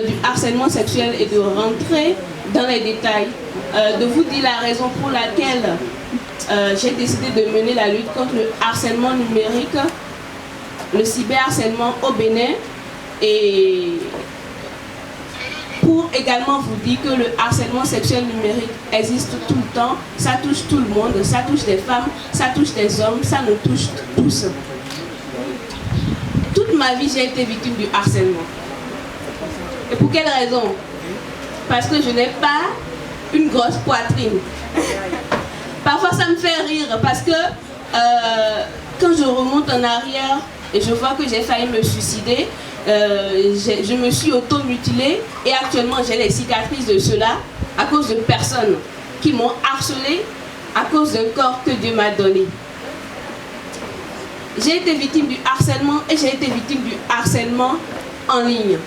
du harcèlement sexuel et de rentrer dans les détails, de vous dire la raison pour laquelle j'ai décidé de mener la lutte contre le harcèlement numérique, le cyberharcèlement au Bénin, et pour également vous dire que le harcèlement sexuel numérique existe tout le temps, ça touche tout le monde, ça touche des femmes, ça touche des hommes, ça nous touche tous. Toute ma vie, j'ai été victime du harcèlement. Et pour quelle raison? Parce que je n'ai pas une grosse poitrine. Parfois, ça me fait rire parce que quand je remonte en arrière et je vois que j'ai failli me suicider, je me suis auto-mutilée et actuellement j'ai les cicatrices de cela à cause de personnes qui m'ont harcelée à cause d'un corps que Dieu m'a donné. J'ai été victime du harcèlement et j'ai été victime du harcèlement en ligne.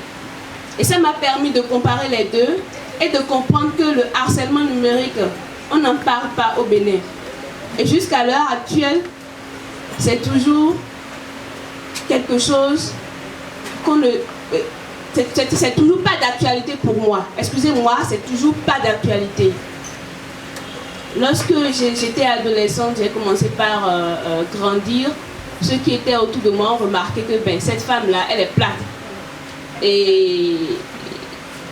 Et ça m'a permis de comparer les deux et de comprendre que le harcèlement numérique, on n'en parle pas au Bénin. Et jusqu'à l'heure actuelle, c'est toujours quelque chose qu'on ne... C'est toujours pas d'actualité pour moi. Excusez-moi, c'est toujours pas d'actualité. Lorsque j'étais adolescente, j'ai commencé par grandir. Ceux qui étaient autour de moi ont remarqué que cette femme-là, elle est plate. Et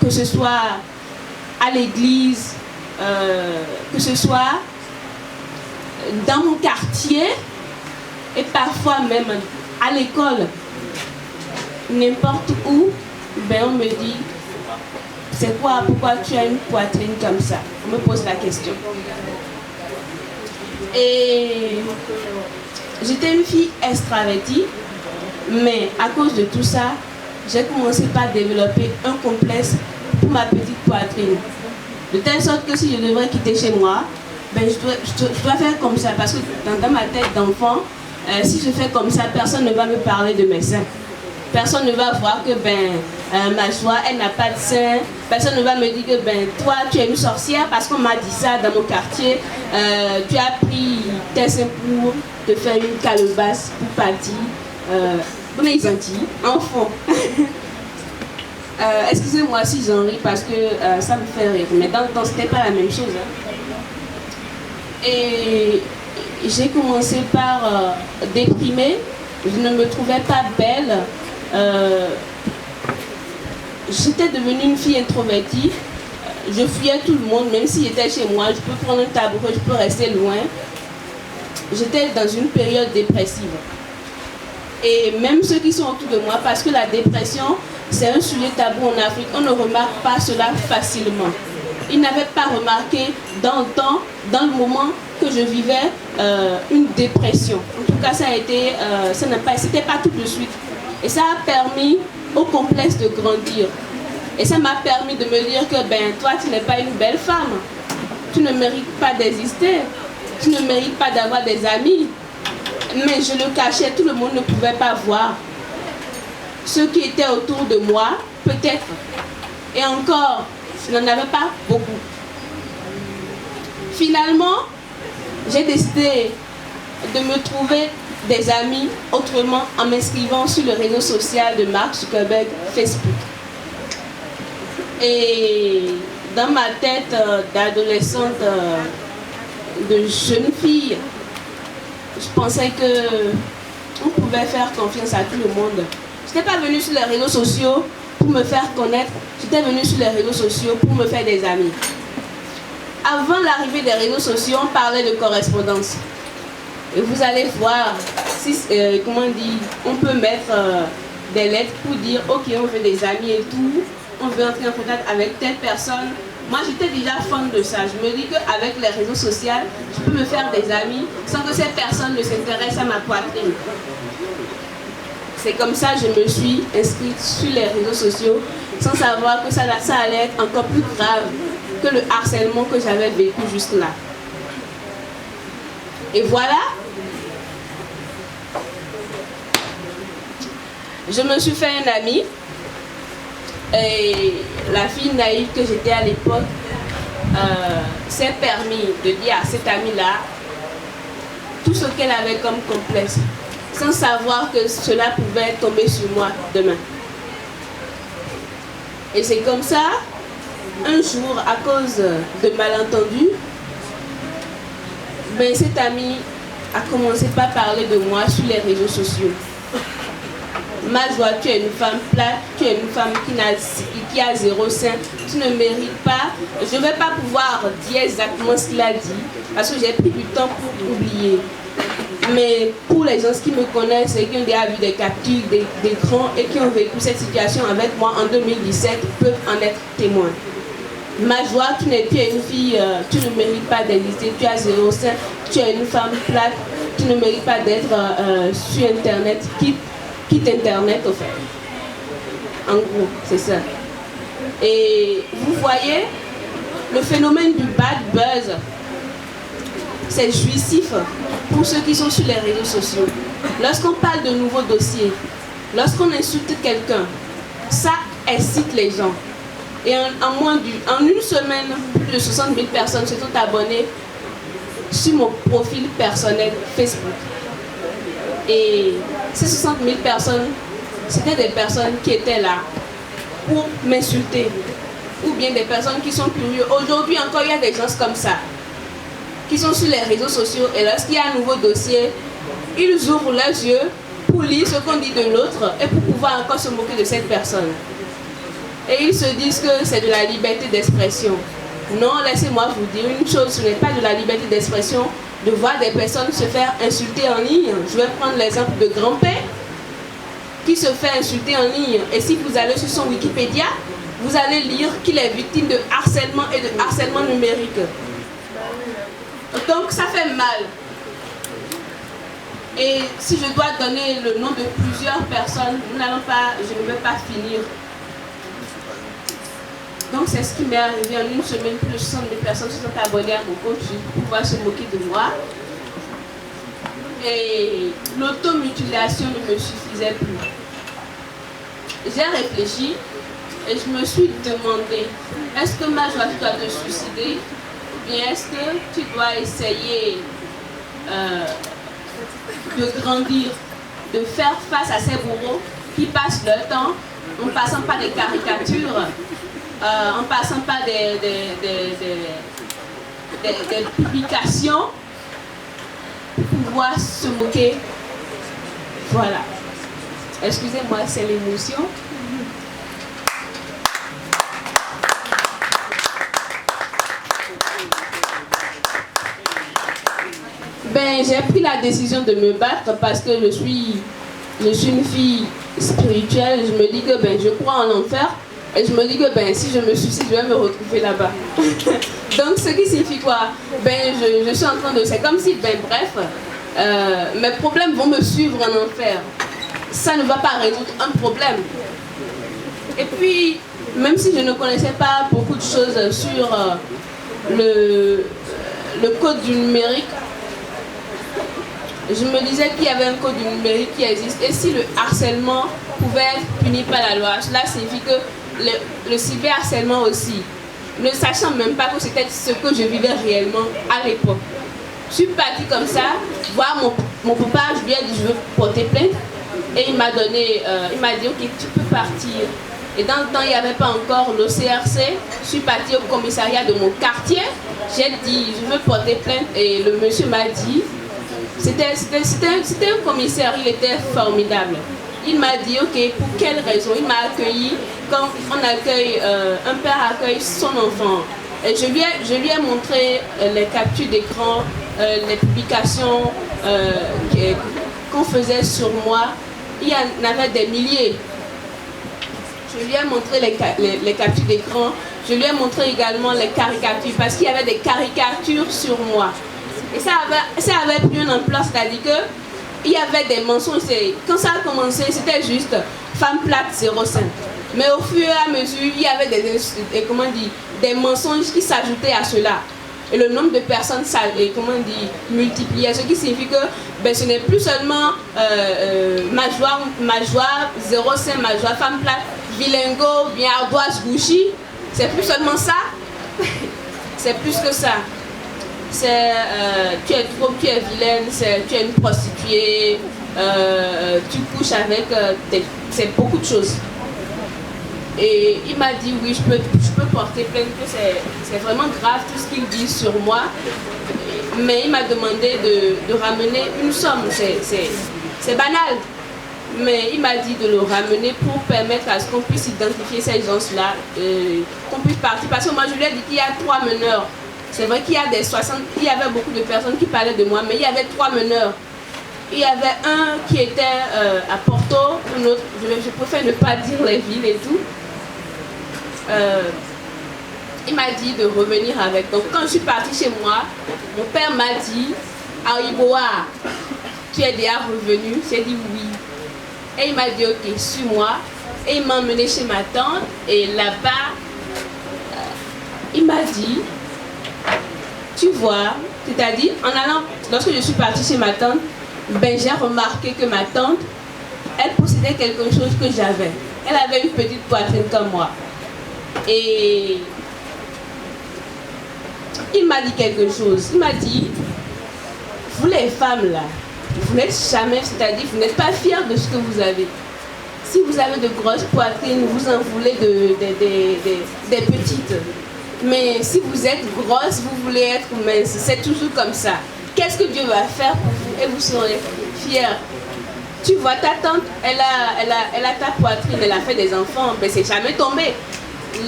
que ce soit à l'église, que ce soit dans mon quartier et parfois même à l'école, n'importe où, on me dit, c'est quoi, pourquoi tu as une poitrine comme ça? On me pose la question. Et j'étais une fille extravertie, mais à cause de tout ça, j'ai commencé par développer un complexe pour ma petite poitrine. De telle sorte que si je devrais quitter chez moi, je dois faire comme ça, parce que dans ma tête d'enfant, si je fais comme ça, personne ne va me parler de mes seins. Personne ne va voir que ma joie, elle n'a pas de seins. Personne ne va me dire que toi, tu es une sorcière parce qu'on m'a dit ça dans mon quartier. Tu as pris tes seins pour te faire une calebasse pour partir. Mais ils ont dit, enfant. Excusez-moi si j'en ris parce que ça me fait rire. Mais dans le temps, c'était pas la même chose. Et j'ai commencé par déprimer. Je ne me trouvais pas belle. J'étais devenue une fille introvertie. Je fuyais tout le monde, même si j'étais chez moi. Je peux prendre un tabouret, je peux rester loin. j'étais dans une période dépressive. Et même ceux qui sont autour de moi, parce que la dépression, c'est un sujet tabou en Afrique, on ne remarque pas cela facilement. Ils n'avaient pas remarqué dans le temps, dans le moment que je vivais une dépression. En tout cas, ça a été, c'était pas tout de suite. Et ça a permis au complexe de grandir. Et ça m'a permis de me dire que ben, toi, tu n'es pas une belle femme. Tu ne mérites pas d'exister. Tu ne mérites pas d'avoir des amis. Mais je le cachais, tout le monde ne pouvait pas voir. Ceux qui étaient autour de moi, peut-être. Et encore, je n'en avais pas beaucoup. Finalement, j'ai décidé de me trouver des amis autrement en m'inscrivant sur le réseau social de Mark Zuckerberg, Facebook. Et dans ma tête d'adolescente, de jeune fille, je pensais qu'on pouvait faire confiance à tout le monde. Je n'étais pas venue sur les réseaux sociaux pour me faire connaître, j'étais venue sur les réseaux sociaux pour me faire des amis. Avant l'arrivée des réseaux sociaux, on parlait de correspondance. Et vous allez voir, si, comment on dit, on peut mettre des lettres pour dire ok, on veut des amis et tout, on veut entrer en contact avec telle personne. Moi, j'étais déjà fan de ça. Je me dis qu'avec les réseaux sociaux, je peux me faire des amis sans que cette personne ne s'intéresse à ma poitrine. C'est comme ça que je me suis inscrite sur les réseaux sociaux sans savoir que ça allait être encore plus grave que le harcèlement que j'avais vécu juste là. Et voilà, je me suis fait un ami. Et la fille naïve que j'étais à l'époque s'est permis de dire à cette amie-là tout ce qu'elle avait comme complexe, sans savoir que cela pouvait tomber sur moi demain. Et c'est comme ça, un jour, à cause de malentendus, ben, cette amie a commencé par parler de moi sur les réseaux sociaux. Majoie, tu es une femme plate, tu es une femme qui a 0 sein, tu ne mérites pas. Je ne vais pas pouvoir dire exactement ce qu'il a dit, parce que j'ai pris du temps pour oublier. Mais pour les gens qui me connaissent et qui ont déjà vu des captures d'écran et qui ont vécu cette situation avec moi en 2017, peuvent en être témoins. Majoie, tu es une fille, tu ne mérites pas d'exister, tu as 0 sein, tu es une femme plate, tu ne mérites pas d'être sur Internet, quitte Internet au fait. En gros, c'est ça. Et vous voyez, le phénomène du bad buzz, c'est jouissif pour ceux qui sont sur les réseaux sociaux. Lorsqu'on parle de nouveaux dossiers, lorsqu'on insulte quelqu'un, ça excite les gens. Et en une semaine, plus de 60 000 personnes se sont abonnées sur mon profil personnel Facebook. Et ces 60 000 personnes, c'était des personnes qui étaient là pour m'insulter. Ou bien des personnes qui sont curieuses. Aujourd'hui encore, il y a des gens comme ça, qui sont sur les réseaux sociaux et lorsqu'il y a un nouveau dossier, ils ouvrent leurs yeux pour lire ce qu'on dit de l'autre et pour pouvoir encore se moquer de cette personne. Et ils se disent que c'est de la liberté d'expression. Non, laissez-moi vous dire une chose, ce n'est pas de la liberté d'expression de voir des personnes se faire insulter en ligne. Je vais prendre l'exemple de Grand-Père qui se fait insulter en ligne. Et si vous allez sur son Wikipédia, vous allez lire qu'il est victime de harcèlement et de harcèlement numérique. Donc ça fait mal. Et si je dois donner le nom de plusieurs personnes, je ne vais pas finir. Donc c'est ce qui m'est arrivé en une semaine, plus de 60 000 personnes se sont abonnées à mon compte pour pouvoir se moquer de moi. Et l'automutilation ne me suffisait plus. J'ai réfléchi et je me suis demandé, est-ce que Majoie, tu dois te suicider ou bien est-ce que tu dois essayer de grandir, de faire face à ces bourreaux qui passent leur temps en passant par des caricatures, en passant par des publications pour pouvoir se moquer. Voilà. Excusez-moi, c'est l'émotion. Ben, Ben, j'ai pris la décision de me battre parce que je suis une fille spirituelle. Je me dis que ben, je crois en l'enfer. Et je me dis que ben, si je me suicide, je vais me retrouver là-bas. Donc, ce qui signifie quoi? Ben, je suis en train de... C'est comme si, ben, bref, mes problèmes vont me suivre en enfer. Ça ne va pas résoudre un problème. Et puis, même si je ne connaissais pas beaucoup de choses sur le code du numérique, je me disais qu'il y avait un code du numérique qui existe. Et si le harcèlement pouvait être puni par la loi, cela signifie que le cyberharcèlement aussi, ne sachant même pas que c'était ce que je vivais réellement à l'époque. Je suis partie comme ça, voir mon papa, je lui ai dit je veux porter plainte. Et il m'a dit ok, tu peux partir. Et dans le temps, il n'y avait pas encore l'OCRC. Je suis partie au commissariat de mon quartier. J'ai dit je veux porter plainte et le monsieur m'a dit, c'était un commissaire, il était formidable. Il m'a dit ok, pour quelle raison? Il m'a accueilli comme on accueille, un père accueille son enfant. Et je lui ai montré les captures d'écran, les publications qu'on faisait sur moi. Il y en avait des milliers. Je lui ai montré les captures d'écran. Je lui ai montré également les caricatures parce qu'il y avait des caricatures sur moi. Et ça avait pris une ampleur, c'est-à-dire qu'il y avait des mensonges. Quand ça a commencé, c'était juste femme plate 05. Mais au fur et à mesure, il y avait des mensonges qui s'ajoutaient à cela. Et le nombre de personnes multipliait. Ce qui signifie que ben, ce n'est plus seulement ma joie 05, ma joie femme plate, bilingo, bien ardoise, gouchi. C'est plus seulement ça. C'est plus que ça. C'est tu es trop, tu es vilaine, tu es une prostituée, tu couches avec, c'est beaucoup de choses. Et il m'a dit oui, je peux porter plainte, que c'est vraiment grave tout ce qu'il dit sur moi. Mais il m'a demandé de ramener une somme, c'est banal. Mais il m'a dit de le ramener pour permettre à ce qu'on puisse identifier ces gens-là, qu'on puisse partir. Parce que moi je lui ai dit qu'il y a 3 meneurs. C'est vrai qu'il y avait beaucoup de personnes qui parlaient de moi, mais il y avait 3 meneurs. Il y avait un qui était à Porto, un autre, je préfère ne pas dire les villes et tout. Il m'a dit de revenir avec. Donc quand je suis partie chez moi, mon père m'a dit, Ariboa, tu es déjà revenu? J'ai dit oui. Et il m'a dit ok, suis-moi. Et il m'a emmené chez ma tante. Et là-bas, il m'a dit, tu vois, c'est-à-dire en allant, lorsque je suis partie chez ma tante, ben, j'ai remarqué que ma tante, elle possédait quelque chose que j'avais. Elle avait une petite poitrine comme moi. Et il m'a dit quelque chose. Il m'a dit, vous les femmes là, vous n'êtes jamais, c'est-à-dire vous n'êtes pas fiers de ce que vous avez. Si vous avez de grosses poitrines, vous en voulez des petites. Mais si vous êtes grosse, vous voulez être mince. C'est toujours comme ça. Qu'est-ce que Dieu va faire pour vous et vous serez fiers. Tu vois, ta tante, elle a ta poitrine, elle a fait des enfants, mais c'est jamais tombé.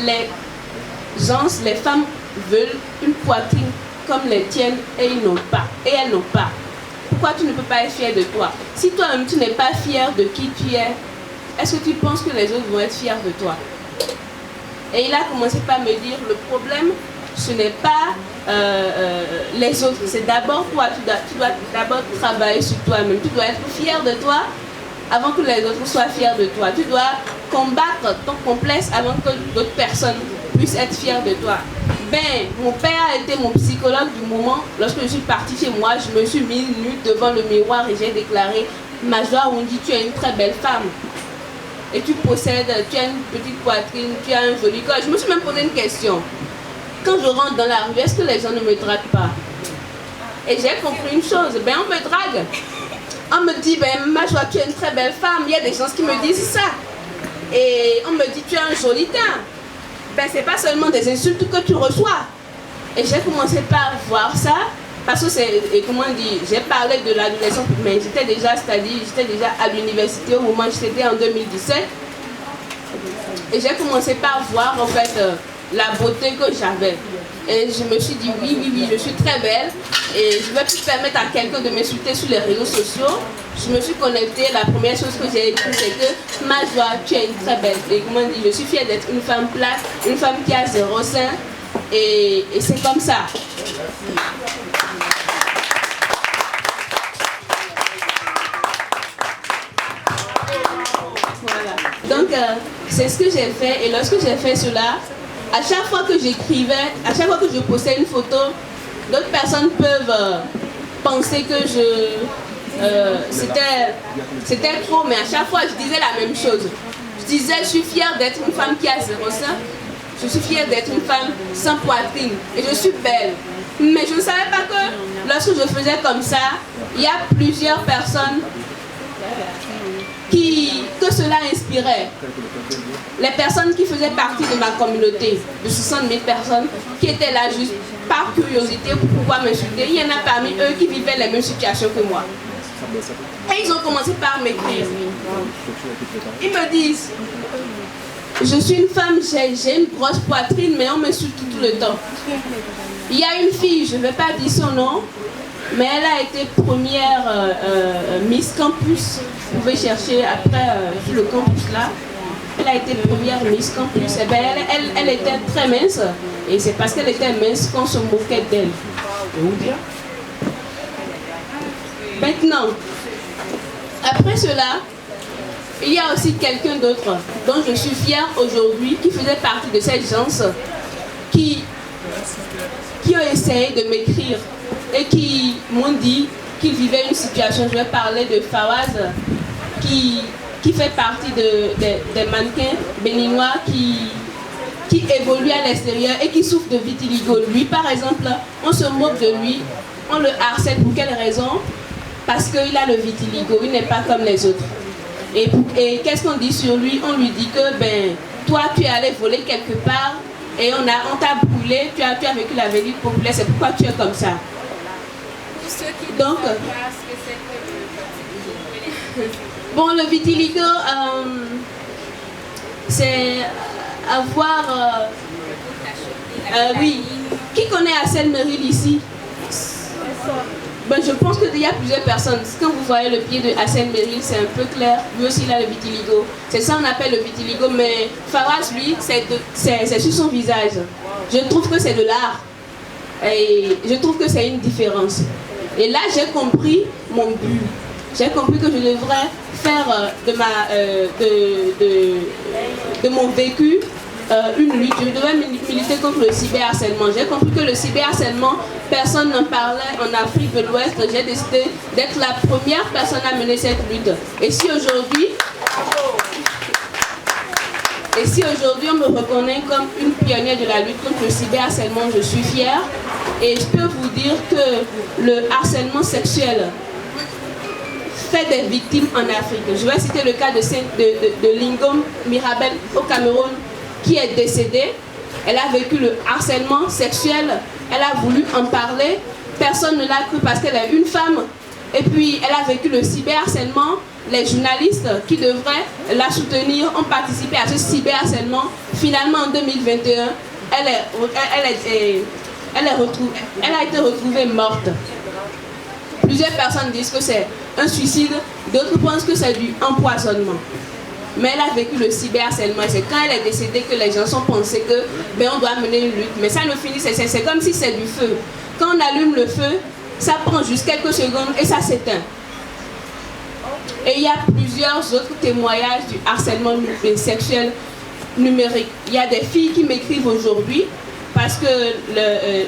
Les femmes veulent une poitrine comme les tiennes et ils n'ont pas. Et elles n'ont pas. Pourquoi tu ne peux pas être fier de toi? Si toi-même tu n'es pas fier de qui tu es, est-ce que tu penses que les autres vont être fiers de toi? Et il a commencé par me dire, le problème, ce n'est pas les autres, c'est d'abord toi. Tu dois d'abord travailler sur toi-même. Tu dois être fier de toi avant que les autres soient fiers de toi. Tu dois combattre ton complexe avant que d'autres personnes puissent être fiers de toi. Ben, mon père a été mon psychologue du moment. Lorsque je suis partie chez moi, je me suis mise nue devant le miroir et j'ai déclaré, Majwa Wundi, tu es une très belle femme. Et tu possèdes, tu as une petite poitrine, tu as un joli corps. Je me suis même posé une question. Quand je rentre dans la rue, est-ce que les gens ne me draguent pas? Et j'ai compris une chose, ben on me drague. On me dit, ben Majwa, tu es une très belle femme. Il y a des gens qui me disent ça. Et on me dit, tu as un joli teint. Ben c'est pas seulement des insultes que tu reçois. Et j'ai commencé par voir ça. Parce que c'est, comment dire, j'ai parlé de l'adolescence, mais j'étais déjà à l'université au moment où j'étais en 2017. Et j'ai commencé par voir en fait la beauté que j'avais. Et je me suis dit oui, je suis très belle et je ne vais plus permettre à quelqu'un de m'insulter sur les réseaux sociaux. Je me suis connectée, la première chose que j'ai écrite c'est que ma joie, tu es une très belle. Et comment dire, je suis fière d'être une femme plate, une femme qui a 0 sein et c'est comme ça. Voilà. Donc c'est ce que j'ai fait et lorsque j'ai fait cela, à chaque fois que j'écrivais, à chaque fois que je postais une photo, d'autres personnes peuvent penser que c'était trop, mais à chaque fois je disais la même chose. Je disais, je suis fière d'être une femme qui a 0 sein, je suis fière d'être une femme sans poitrine et je suis belle. Mais je ne savais pas que lorsque je faisais comme ça, il y a plusieurs personnes que cela inspirait. Les personnes qui faisaient partie de ma communauté, de 60 000 personnes, qui étaient là juste par curiosité pour pouvoir m'insulter. Il y en a parmi eux qui vivaient les mêmes situations que moi. Et ils ont commencé par m'écrire. Ils me disent, je suis une femme, j'ai une grosse poitrine, mais on m'insulte tout le temps. Il y a une fille, je ne vais pas dire son nom, mais elle a été première Miss Campus. Vous pouvez chercher après sur le campus là. Elle a été première Miss Campus. Et bien, elle était très mince. Et c'est parce qu'elle était mince qu'on se moquait d'elle. Maintenant, après cela, il y a aussi quelqu'un d'autre dont je suis fière aujourd'hui, qui faisait partie de ces gens qui ont essayé de m'écrire et qui m'ont dit qu'ils vivaient une situation. Je vais parler de Fawaz qui fait partie des mannequins béninois qui évoluent à l'extérieur et qui souffrent de vitiligo. Lui, par exemple, on se moque de lui, on le harcèle. Pour quelle raison? Parce qu'il a le vitiligo, il n'est pas comme les autres. Et qu'est-ce qu'on dit sur lui? On lui dit que ben, toi tu es allé voler quelque part et on t'a brûlé, tu as vécu la vie populaire, c'est pourquoi tu es comme ça. Donc, bon, le vitiligo, c'est avoir... oui. Qui connaît Hassel Meril ici? Ben, je pense qu'il y a plusieurs personnes. Quand vous voyez le pied de Hassel Meril, c'est un peu clair. Lui aussi, il a le vitiligo. C'est ça qu'on appelle le vitiligo. Mais Fawaz, lui, c'est sur son visage. Je trouve que c'est de l'art. Et je trouve que c'est une différence. Et là, j'ai compris mon but. J'ai compris que je devrais faire de mon vécu une lutte. Je devais militer contre le cyberharcèlement. J'ai compris que le cyberharcèlement, personne n'en parlait en Afrique de l'Ouest. J'ai décidé d'être la première personne à mener cette lutte. Et si aujourd'hui, on me reconnaît comme une pionnière de la lutte contre le cyberharcèlement, je suis fière. Et je peux vous dire que le harcèlement sexuel fait des victimes en Afrique. Je vais citer le cas de Lingom Mirabel au Cameroun, qui est décédée. Elle a vécu le harcèlement sexuel, elle a voulu en parler, personne ne l'a cru parce qu'elle est une femme. Et puis elle a vécu le cyberharcèlement. Les journalistes qui devraient la soutenir ont participé à ce cyberharcèlement. Finalement en 2021, elle a été retrouvée morte. Plusieurs personnes disent que c'est un suicide, d'autres pensent que c'est du empoisonnement. Mais elle a vécu le cyberharcèlement. C'est quand elle est décédée que les gens ont pensé que on doit mener une lutte. Mais ça ne finit, c'est comme si c'est du feu. Quand on allume le feu, ça prend juste quelques secondes et ça s'éteint. Et il y a plusieurs autres témoignages du harcèlement sexuel numérique. Il y a des filles qui m'écrivent aujourd'hui parce que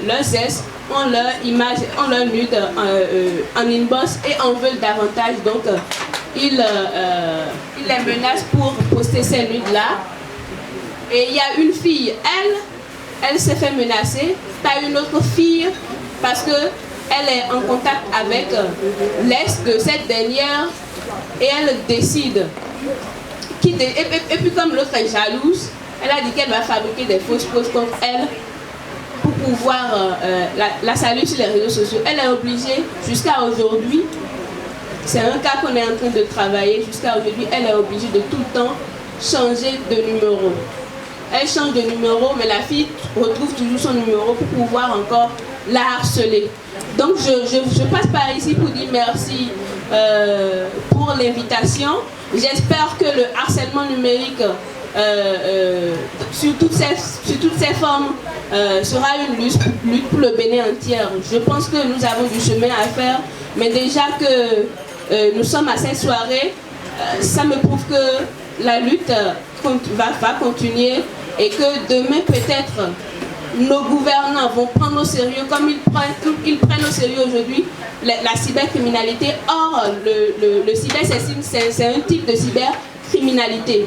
leurs ex ont leur image, ont leur nude en inbox et en veulent davantage. Donc, ils les menacent pour poster ces nudes-là. Et il y a une fille, elle s'est fait menacer par une autre fille parce qu'elle est en contact avec l'ex de cette dernière et elle décide. Et puis comme l'autre est jalouse, elle a dit qu'elle va fabriquer des fausses preuves contre elle pour pouvoir la saluer sur les réseaux sociaux. Elle est obligée, jusqu'à aujourd'hui, c'est un cas qu'on est en train de travailler, jusqu'à aujourd'hui, elle est obligée de tout le temps changer de numéro. elle change de numéro, mais la fille retrouve toujours son numéro pour pouvoir encore la harceler. Donc je passe par ici pour dire merci pour l'invitation. J'espère que le harcèlement numérique sur toutes ces formes sera une lutte pour le Bénin entière. Je pense que nous avons du chemin à faire, mais déjà que nous sommes à cette soirée, ça me prouve que la lutte va continuer et que demain peut-être nos gouvernants vont prendre au sérieux comme ils prennent au sérieux aujourd'hui la cybercriminalité. Or, le cybersexisme, c'est un type de cybercriminalité.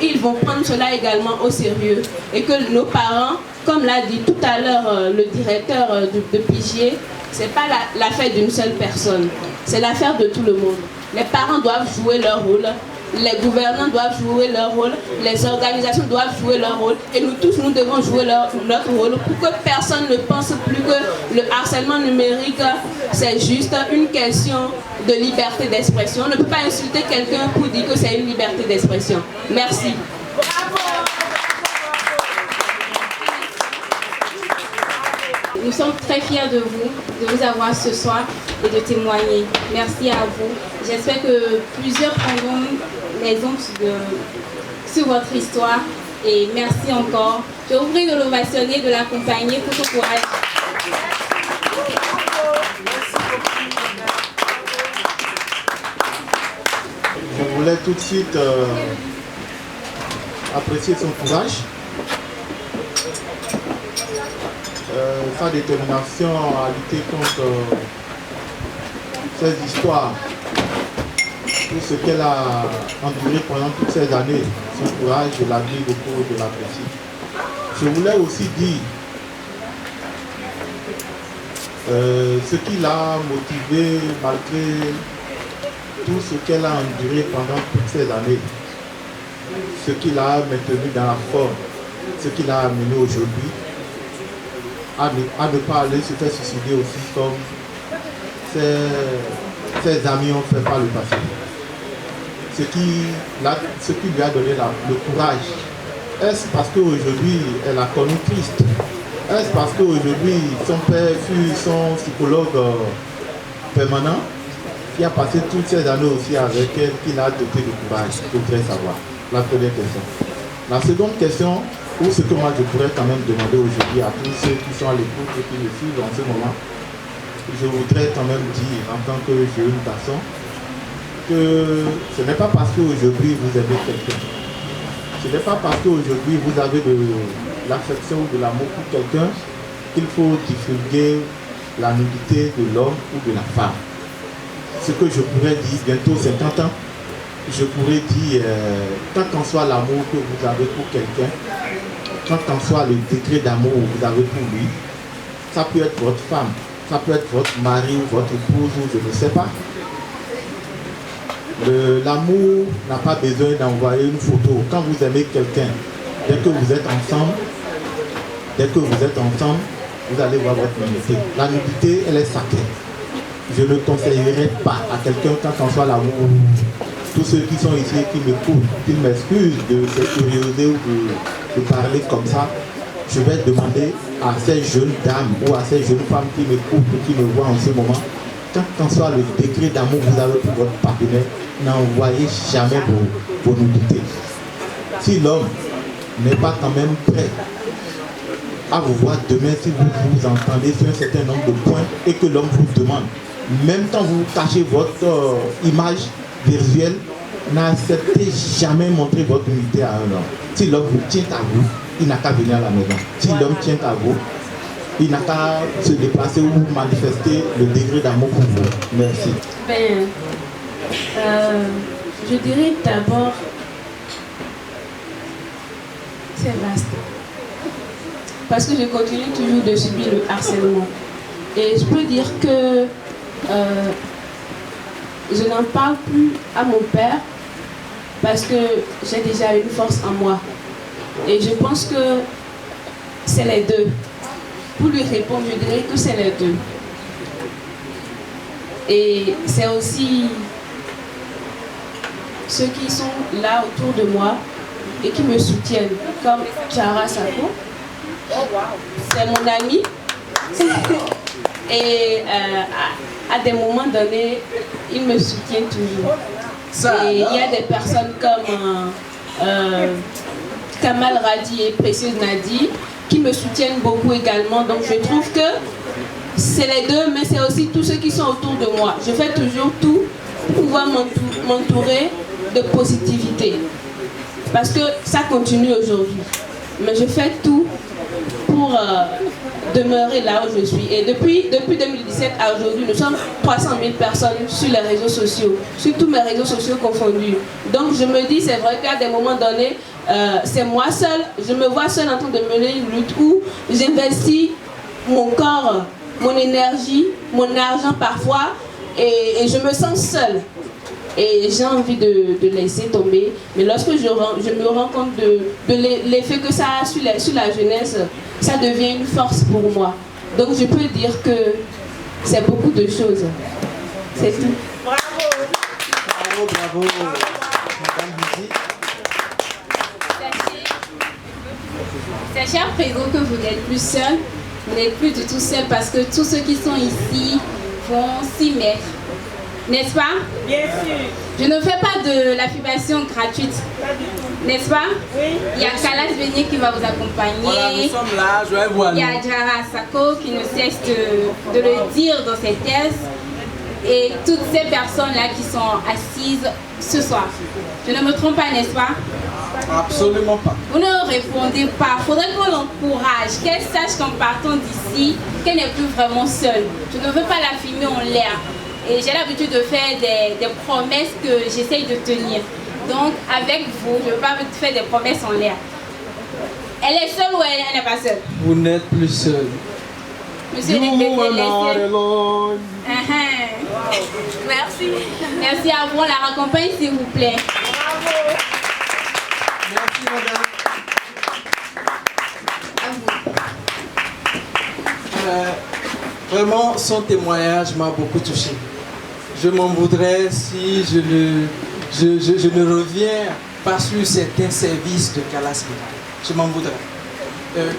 Ils vont prendre cela également au sérieux et que nos parents, comme l'a dit tout à l'heure le directeur de Pigier, ce n'est pas l'affaire d'une seule personne, c'est l'affaire de tout le monde. Les parents doivent jouer leur rôle, les gouvernants doivent jouer leur rôle, les organisations doivent jouer leur rôle et nous tous, nous devons jouer notre rôle pour que personne ne pense plus que le harcèlement numérique, c'est juste une question de liberté d'expression. On ne peut pas insulter quelqu'un pour dire que c'est une liberté d'expression. Merci. Nous sommes très fiers de vous avoir ce soir et de témoigner. Merci à vous. J'espère que plusieurs prendront l'exemple sur votre histoire et merci encore. Je vous prie de l'ovationner, de l'accompagner pour son courage. Je voulais tout de suite apprécier son courage. Sa détermination à lutter contre ces histoires, tout ce qu'elle a enduré pendant toutes ces années, son courage, je l'admire beaucoup, je l'apprécie. Je voulais aussi dire ce qui l'a motivé malgré tout ce qu'elle a enduré pendant toutes ces années, ce qui l'a maintenu dans la forme, ce qui l'a amené aujourd'hui à ne pas aller se faire suicider aussi comme ses amis ont fait par le passé. Ce qui lui a donné le courage. Est-ce parce qu'aujourd'hui elle a connu Christ? Est-ce parce qu'aujourd'hui son père fut son psychologue permanent qui a passé toutes ces années aussi avec elle, qui l'a doté de courage? Je voudrais savoir. La première question. La seconde question, ou ce que moi je pourrais quand même demander aujourd'hui à tous ceux qui sont à l'écoute et qui me suivent en ce moment, je voudrais quand même dire en tant que jeune garçon que ce n'est pas parce qu'aujourd'hui vous aimez quelqu'un, ce n'est pas parce qu'aujourd'hui vous avez de l'affection ou de l'amour pour quelqu'un qu'il faut divulguer la nudité de l'homme ou de la femme. Ce que je pourrais dire bientôt 50 ans, je pourrais dire, quel qu'en soit l'amour que vous avez pour quelqu'un, quel qu'en soit le degré d'amour que vous avez pour lui, ça peut être votre femme, ça peut être votre mari ou votre épouse ou je ne sais pas. L'amour n'a pas besoin d'envoyer une photo. Quand vous aimez quelqu'un, dès que vous êtes ensemble, vous allez voir votre nudité. La nudité, elle est sacrée. Je ne conseillerais pas à quelqu'un, quand on soit l'amour, tous ceux qui sont ici et qui m'écoutent, qu'ils m'excusent de cette curiosité ou de parler comme ça. Je vais demander à ces jeunes dames ou à ces jeunes femmes qui m'écoutent et qui me voient en ce moment, quand qu'on soit le degré d'amour que vous avez pour votre partenaire, n'envoyez jamais vos nudités. Si l'homme n'est pas quand même prêt à vous voir demain, si vous vous entendez sur un certain nombre de points et que l'homme vous demande, même quand vous cachez votre image visuelle, n'acceptez jamais montrer votre unité à un homme. Si l'homme vous tient à vous, il n'a qu'à venir à la maison. Si l'homme tient à vous, il n'a qu'à se déplacer ou manifester le degré d'amour pour vous. Merci. Je dirais d'abord, c'est vaste. Parce que je continue toujours de subir le harcèlement. Et je peux dire que je n'en parle plus à mon père parce que j'ai déjà une force en moi. Et je pense que c'est les deux. Pour lui répondre, je dirais que c'est les deux. Et c'est aussi ceux qui sont là autour de moi et qui me soutiennent, comme Jara Sako. C'est mon ami. Et à des moments donnés, il me soutient toujours. Et il y a des personnes comme Kamal Radi et Précieuse Nadi qui me soutiennent beaucoup également. Donc je trouve que c'est les deux, mais c'est aussi tous ceux qui sont autour de moi. Je fais toujours tout pour pouvoir m'entourer de positivité. Parce que ça continue aujourd'hui. Mais je fais tout pour demeurer là où je suis. Et depuis 2017 à aujourd'hui, nous sommes 300 000 personnes sur les réseaux sociaux, sur tous mes réseaux sociaux confondus. Donc je me dis, c'est vrai qu'à des moments donnés, c'est moi seule, je me vois seule en train de mener une lutte où j'investis mon corps, mon énergie, mon argent parfois, et je me sens seule. Et j'ai envie de laisser tomber. Mais lorsque je me rends compte de l'effet que ça a sur la jeunesse, ça devient une force pour moi. Donc je peux dire que c'est beaucoup de choses. C'est tout. Bravo. Bravo, bravo. Madame Bouzy. Sachez à présent que vous n'êtes plus seul. Vous n'êtes plus du tout seul parce que tous ceux qui sont ici vont s'y mettre. N'est-ce pas? Bien sûr. Je ne fais pas de l'affirmation gratuite. N'est-ce pas? Oui. Il y a Kalas Bénier qui va vous accompagner. Voilà, nous sommes là, je vais voir. Il y a Jara Sako qui ne cesse de le dire dans ses thèses. Et toutes ces personnes-là qui sont assises ce soir. Je ne me trompe pas, n'est-ce pas? Absolument pas. Vous ne répondez pas. Il faudrait qu'on l'encourage, qu'elle sache qu'en partant d'ici, qu'elle n'est plus vraiment seule. Je ne veux pas la filmer en l'air. Et j'ai l'habitude de faire des promesses que j'essaye de tenir. Donc, avec vous, je ne veux pas faire des promesses en l'air. Elle est seule ou elle n'est pas seule? Vous n'êtes plus seul. Monsieur Merci. Merci à vous. On la raccompagne, s'il vous plaît. Bravo. Merci, madame. À vous. Vraiment, son témoignage m'a beaucoup touché. Je m'en voudrais si je ne reviens pas sur certains services de Kalas Bénin. Je m'en voudrais.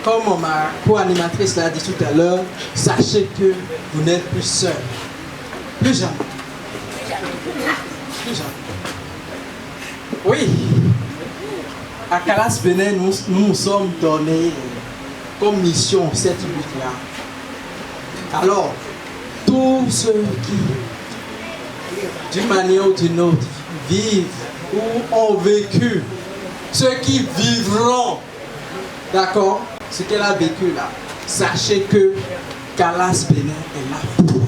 Comme ma co-animatrice l'a dit tout à l'heure, sachez que vous n'êtes plus seul. Plus jamais. Plus jamais. Oui. À Kalas Bénin, nous nous sommes donnés comme mission cette lutte-là. Alors, tous ceux qui, d'une manière ou d'une autre, vivent ou ont vécu, ceux qui vivront, d'accord, ce qu'elle a vécu là, sachez que Kalas Bénin est là pour vous.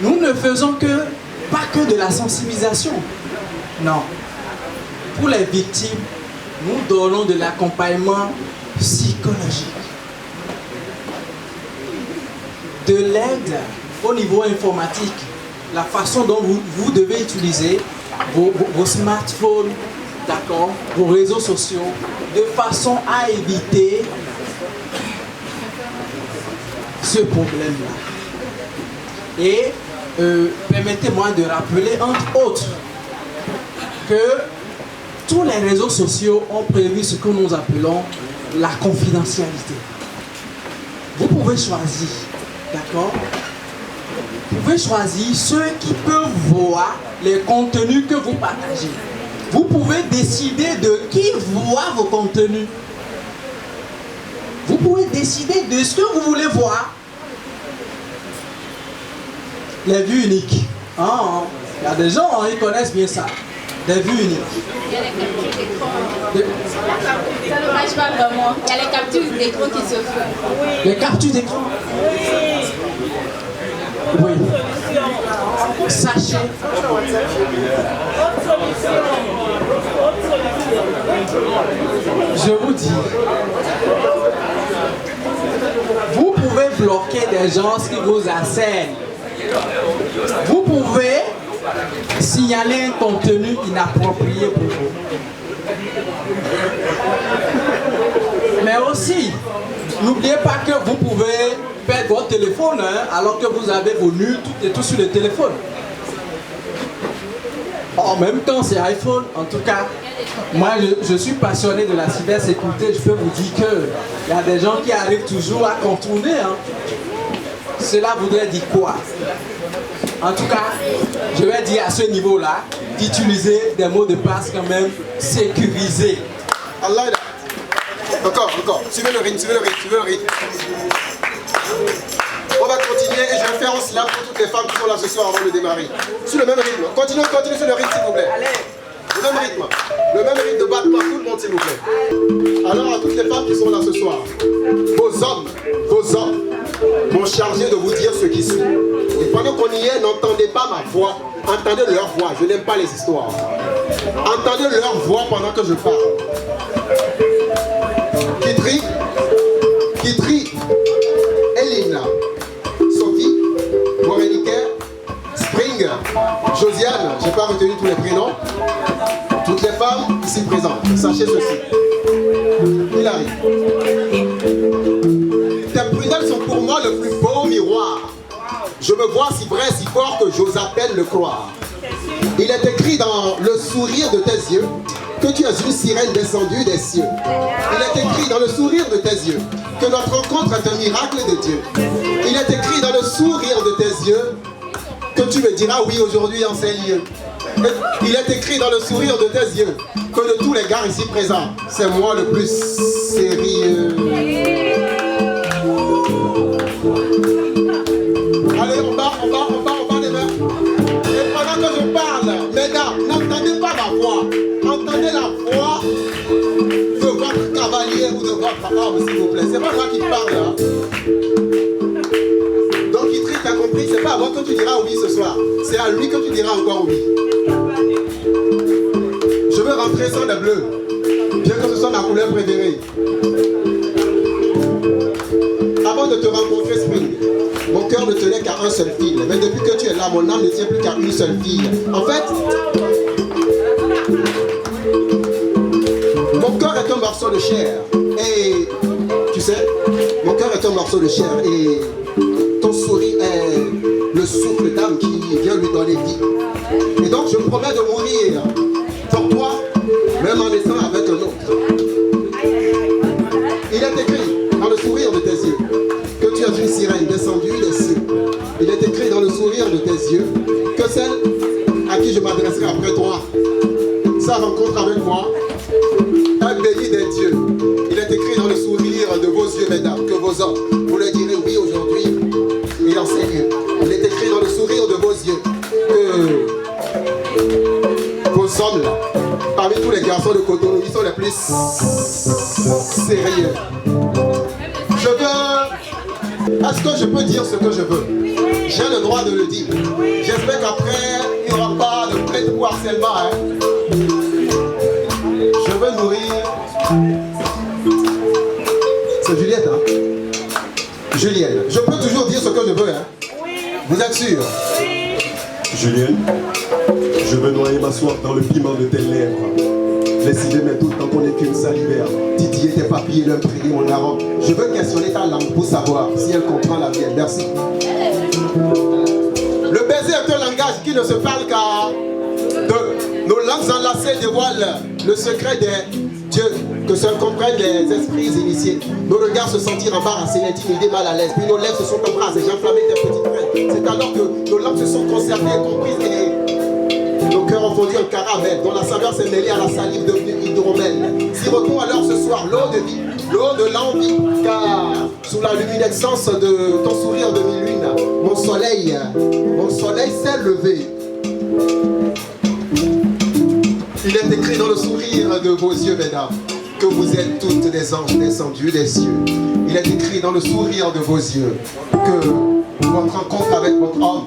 Nous ne faisons pas que de la sensibilisation. Non. Pour les victimes, nous donnons de l'accompagnement psychologique, de l'aide au niveau informatique, la façon dont vous devez utiliser vos smartphones, d'accord, vos réseaux sociaux, de façon à éviter ce problème-là. Et permettez-moi de rappeler, entre autres, que tous les réseaux sociaux ont prévu ce que nous appelons la confidentialité. Vous pouvez choisir, d'accord? Vous pouvez choisir ceux qui peuvent voir les contenus que vous partagez. Vous pouvez décider de qui voit vos contenus. Vous pouvez décider de ce que vous voulez voir. Les vues uniques. Il y a des gens, ils connaissent bien ça. Des vues uniques. Il y a les captures d'écran. Ça ne marche pas vraiment. Il y a les captures d'écran qui se font. Les captures d'écran. Oui. Sachez. Je vous dis, vous pouvez bloquer des gens qui vous harcèlent. Vous pouvez signaler un contenu inapproprié pour vous. Mais aussi, n'oubliez pas que vous pouvez perdre votre téléphone alors que vous avez vos nudes et tout sur le téléphone. En même temps, c'est iPhone. En tout cas, moi, je suis passionné de la cybersécurité. Je peux vous dire qu'il y a des gens qui arrivent toujours à contourner. Hein. Cela voudrait dire quoi? En tout cas, je vais dire à ce niveau-là d'utiliser des mots de passe quand même sécurisés. Allah. Encore. Suivez le rythme. On va continuer et je vais faire un slam pour toutes les femmes qui sont là ce soir avant de démarrer. Sur le même rythme. Continuez sur le rythme s'il vous plaît. Le même rythme de battement, tout le monde s'il vous plaît. Alors à toutes les femmes qui sont là ce soir, vos hommes m'ont chargé de vous dire ce qui suit. Et pendant qu'on y est, n'entendez pas ma voix, entendez leur voix. Je n'aime pas les histoires. Entendez leur voix pendant que je parle. Kitri, Elina, Sophie, Morenike, Spring, Josiane, j'ai pas retenu tous les prénoms. Toutes les femmes ici présentes, sachez ceci. Hilary. Tes prunelles sont pour moi le plus beau miroir. Je me vois si vrai, si fort que j'ose à peine le croire. Il est écrit dans le sourire de tes yeux que tu es une sirène descendue des cieux. Il est écrit dans le sourire de tes yeux que notre rencontre est un miracle de Dieu. Il est écrit dans le sourire de tes yeux que tu me diras oui aujourd'hui en ces lieux. Il est écrit dans le sourire de tes yeux que de tous les gars ici présents, c'est moi le plus sérieux. Allez, on bat les mains. Et pendant que je parle, mesdames, n'entendez pas ma voix. Entendez la voix de votre cavalier ou de votre homme, s'il vous plaît. C'est pas moi qui parle, hein. Donc, Kitri, t'as compris, c'est pas à moi que tu diras oui ce soir. C'est à lui que tu diras encore oui. Je veux rentrer sans les bleus, bien que ce soit ma couleur préférée. Avant de te rencontrer, Spring, mon cœur ne tenait qu'à un seul fil. Mais depuis que tu es là, mon âme ne tient plus qu'à une seule fille. En fait, mon cœur est un morceau de chair. Et tu sais, mon cœur est un morceau de chair. Et ton sourire est le souffle d'âme qui vient lui donner vie. Et donc je promets de mourir pour toi, même en étant avec un autre. Il est écrit dans le sourire de tes yeux que tu es une sirène descendue des cieux. Il est écrit dans le sourire de tes yeux que celle à qui je m'adresserai après toi, sa rencontre avec moi, un béni des dieux. Il est écrit dans le sourire de vos yeux, mesdames, que vos hommes, vous le direz oui aujourd'hui et en ces lieux. Il est écrit dans le sourire de vos yeux que vos hommes, là, parmi tous les garçons de Cotonou, ils sont les plus sérieux. Je veux... Est-ce que je peux dire ce que je veux? J'ai le droit de le dire. J'espère qu'après, il n'y aura pas de plainte ou harcèlement. Hein. Je veux nourrir... C'est Juliette, hein? Julienne. Je peux toujours dire ce que je veux, hein? Vous êtes sûr? Julienne, je veux noyer ma soif dans le piment de tes lèvres. Laisse-les mettre tout le temps qu'on écume salivaire. Titiller tes papilles et l'imprimer mon arôme. Je veux questionner ta langue pour savoir si elle comprend la mienne. Merci. Le baiser est un langage qui ne se parle qu'à deux. Nos langues enlacées dévoilent le secret des dieux que seuls comprennent les esprits initiés. Nos regards se sentirent embarrassés, intimidés, mal à l'aise. Puis nos lèvres se sont embrasées, j'ai enflammé tes petites traits. C'est alors que nos langues se sont concertées et comprises et nos cœurs ont fondu en caramel, dont la saveur s'est mêlée à la salive devenue hydromel. Sirotons alors ce soir l'eau de vie, l'eau de l'envie, car sous la luminescence de ton sourire de mi-lune, mon soleil s'est levé. Il est écrit dans le sourire de vos yeux, mesdames, que vous êtes toutes des anges descendus des cieux. Il est écrit dans le sourire de vos yeux que votre rencontre avec votre homme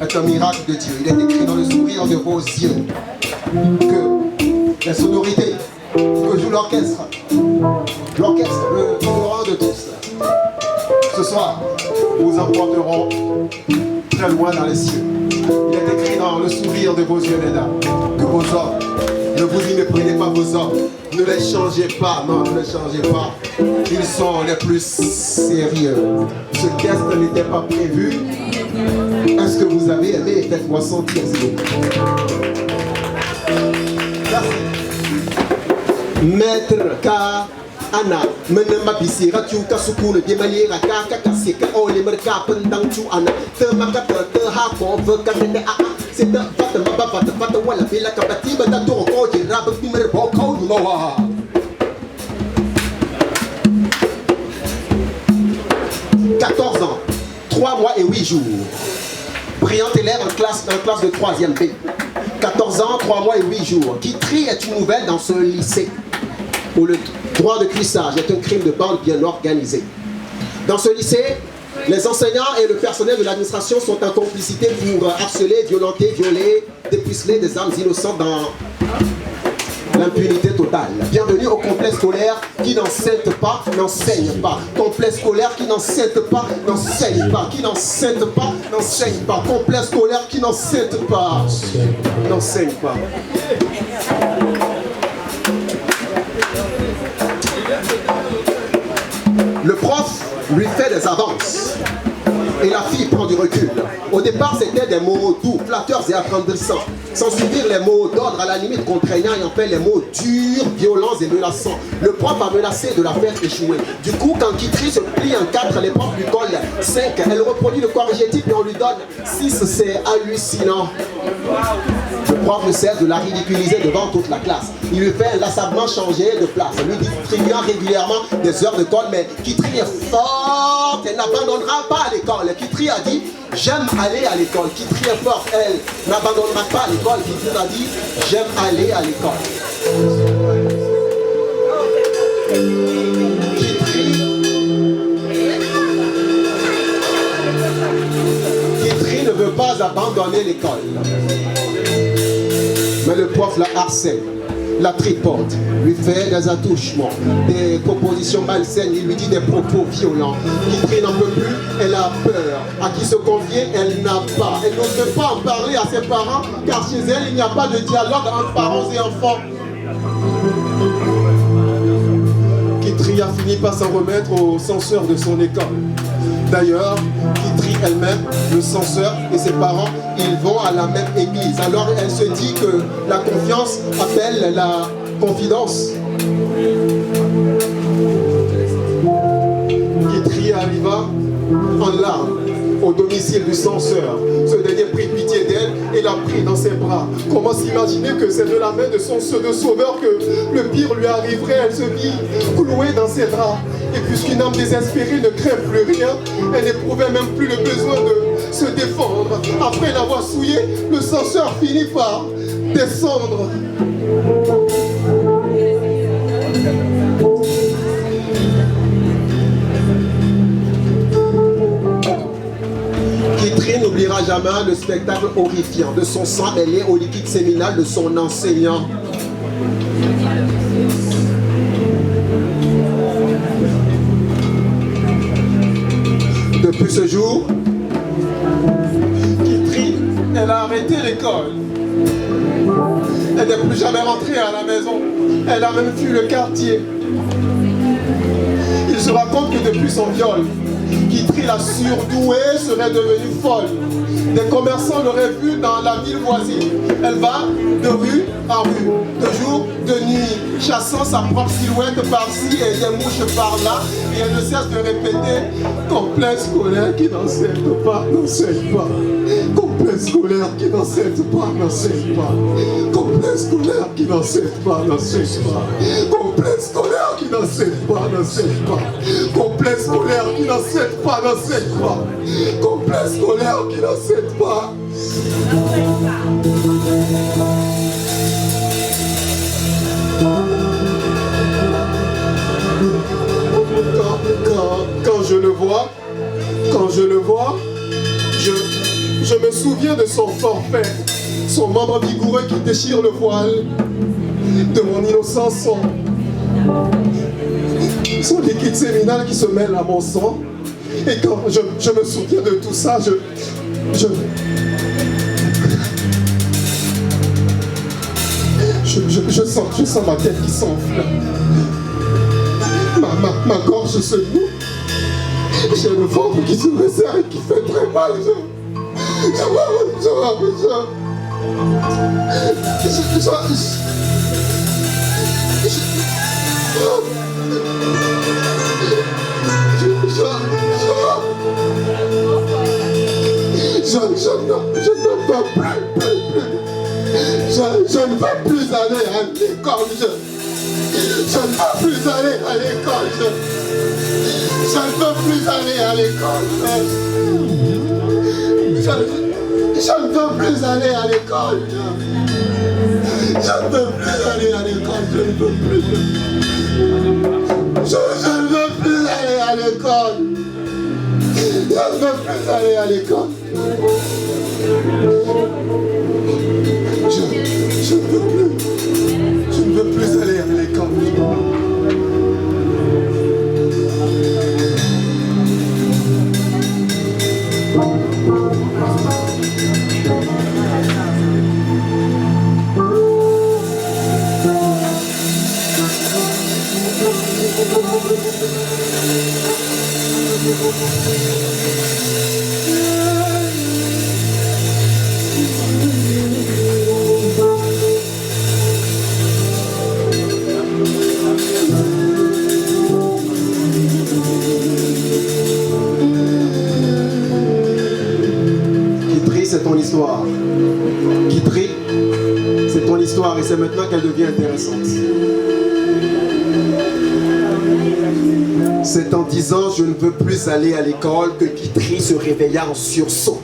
est un miracle de Dieu. Il est écrit dans le sourire de vos yeux que les sonorités que joue l'orchestre, le courant de tous, ce soir, vous emporteront très loin dans les cieux. Il est écrit dans le sourire de vos yeux, mesdames, que vos hommes, ne vous y méprenez pas vos hommes, ne les changez pas, non, ne les changez pas. Ils sont les plus sérieux. Ce geste n'était pas prévu. Est-ce que vous avez aimé? Faites-moi sentir, s'il vous plaît. Maître Ka Ana Menema Bisira Tuka Sukune Demaliera Kaka Kasika Ole Merka Pendang Chu Ana Temakata Tehako Vekatene A c'est un fata maba fata wala Villa Kabati Bata Toro Jirab Timer Boko Noah 14 ans, 3 mois et 8 jours. Brillant élève en classe de 3e B. 14 ans, 3 mois et 8 jours. Guitry est une nouvelle dans ce lycée où le droit de cuissage est un crime de bande bien organisé. Dans ce lycée, les enseignants et le personnel de l'administration sont en complicité pour harceler, violenter, violer, dépuceler des âmes innocentes dans l'impunité totale. Bienvenue au complexe scolaire qui n'enseigne pas, n'enseigne pas. Complexe scolaire qui n'enseigne pas, n'enseigne pas. Qui n'enseigne pas, n'enseigne pas. Complexe scolaire qui n'enseigne pas, n'enseigne pas. Le prof lui fait des avances et la fille prend du recul. Au départ, c'était des mots doux, flatteurs et attendrissants. Sans suivre les mots d'ordre à la limite contraignants et en fait les mots durs, violents et menaçants. Le prof a menacé de la faire échouer. Du coup, quand Guitry se plie en 4, les profs lui collent 5. Elle reproduit le corrigé-type et on lui donne 6. C'est hallucinant. Le prof ne cesse de la ridiculiser devant toute la classe. Il lui fait inlassablement changer de place, lui distribuant régulièrement des heures de colle, mais Guitry est forte, elle n'abandonnera pas à l'école. Guitry a dit « J'aime aller à l'école ». Guitry est forte, elle n'abandonnera pas à l'école. Guitry a dit « J'aime aller à l'école ». Guitry ne veut pas abandonner l'école. Mais le prof la harcèle, la tripote, lui fait des attouchements, des propositions malsaines, il lui dit des propos violents. Guitry n'en peut plus, elle a peur. À qui se confier, elle n'a pas. Elle n'ose pas en parler à ses parents, car chez elle, il n'y a pas de dialogue entre parents et enfants. Guitry a fini par s'en remettre au censeur de son école. D'ailleurs, Guitry elle-même, le censeur et ses parents, ils vont à la même église. Alors elle se dit que la confiance appelle la confidence. Guitry arriva en larmes au domicile du censeur. Ce dernier prit pitié d'elle et l'a pris dans ses bras. Comment s'imaginer que c'est de la main de son sauveur que le pire lui arriverait? Elle se vit clouée dans ses draps. Et puisqu'une âme désespérée ne craint plus rien, elle n'éprouvait même plus le besoin de se défendre. Après l'avoir souillé, le censeur finit par descendre. Guitry n'oubliera jamais le spectacle horrifiant de son sang mêlé au liquide séminal de son enseignant. Depuis ce jour, Guitry, elle a arrêté l'école. Elle n'est plus jamais rentrée à la maison. Elle a même fui le quartier. Il se raconte que depuis son viol, Guitry, la surdouée, serait devenue folle. Des commerçants l'auraient vue dans la ville voisine. Elle va de rue en rue, de jour, de nuit, chassant sa propre silhouette par-ci et des mouches par-là. Et elle ne cesse de répéter « Complexe scolaire qui n'enseigne pas, n'enseigne pas. Complexe scolaire qui n'enseigne pas, n'enseigne pas. Complexe scolaire qui n'enseigne pas, n'enseigne pas. Complexe scolaire qui n'enseigne pas, n'enseigne pas. Complexe scolaire qui n'enseigne pas, n'enseigne pas. Complexe scolaire qui n'enseigne pas. » Quand je le vois, je me souviens de son forfait, son membre vigoureux qui déchire le voile, de mon innocence, son liquide séminal qui se mêle à mon sang. Et quand je me souviens de tout ça, je sens ma tête qui s'enfle. Ma gorge se noue. J'ai le ventre qui se resserre et qui fait très mal. Je ne veux plus. Je ne veux plus aller à l'école. Je ne veux plus aller à l'école. Je ne veux plus aller à l'école. Je ne veux plus aller à l'école. Je ne veux plus aller à l'école. Je ne veux plus. Je ne veux plus aller à l'école. Je ne veux plus aller à l'école. Je ne veux plus. Je ne veux plus aller à l'école. C'est ton histoire. Kitri, c'est ton histoire et c'est maintenant qu'elle devient intéressante. C'est en disant je ne veux plus aller à l'école que Kitri se réveilla en sursaut.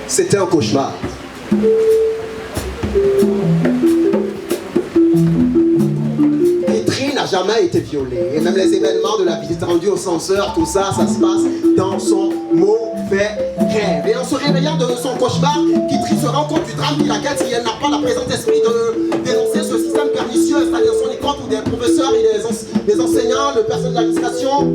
C'était un cauchemar. Kitri n'a jamais été violée et même les événements de la visite rendue au censeur, tout ça, ça se passe dans son mauvais rêve. Et en se réveillant de son cauchemar, Kitri se rend compte du drame qui la guette si elle n'a pas la présence d'esprit de dénoncer ce système pernicieux installé dans son école où des professeurs et des enseignants, le personnel de l'administration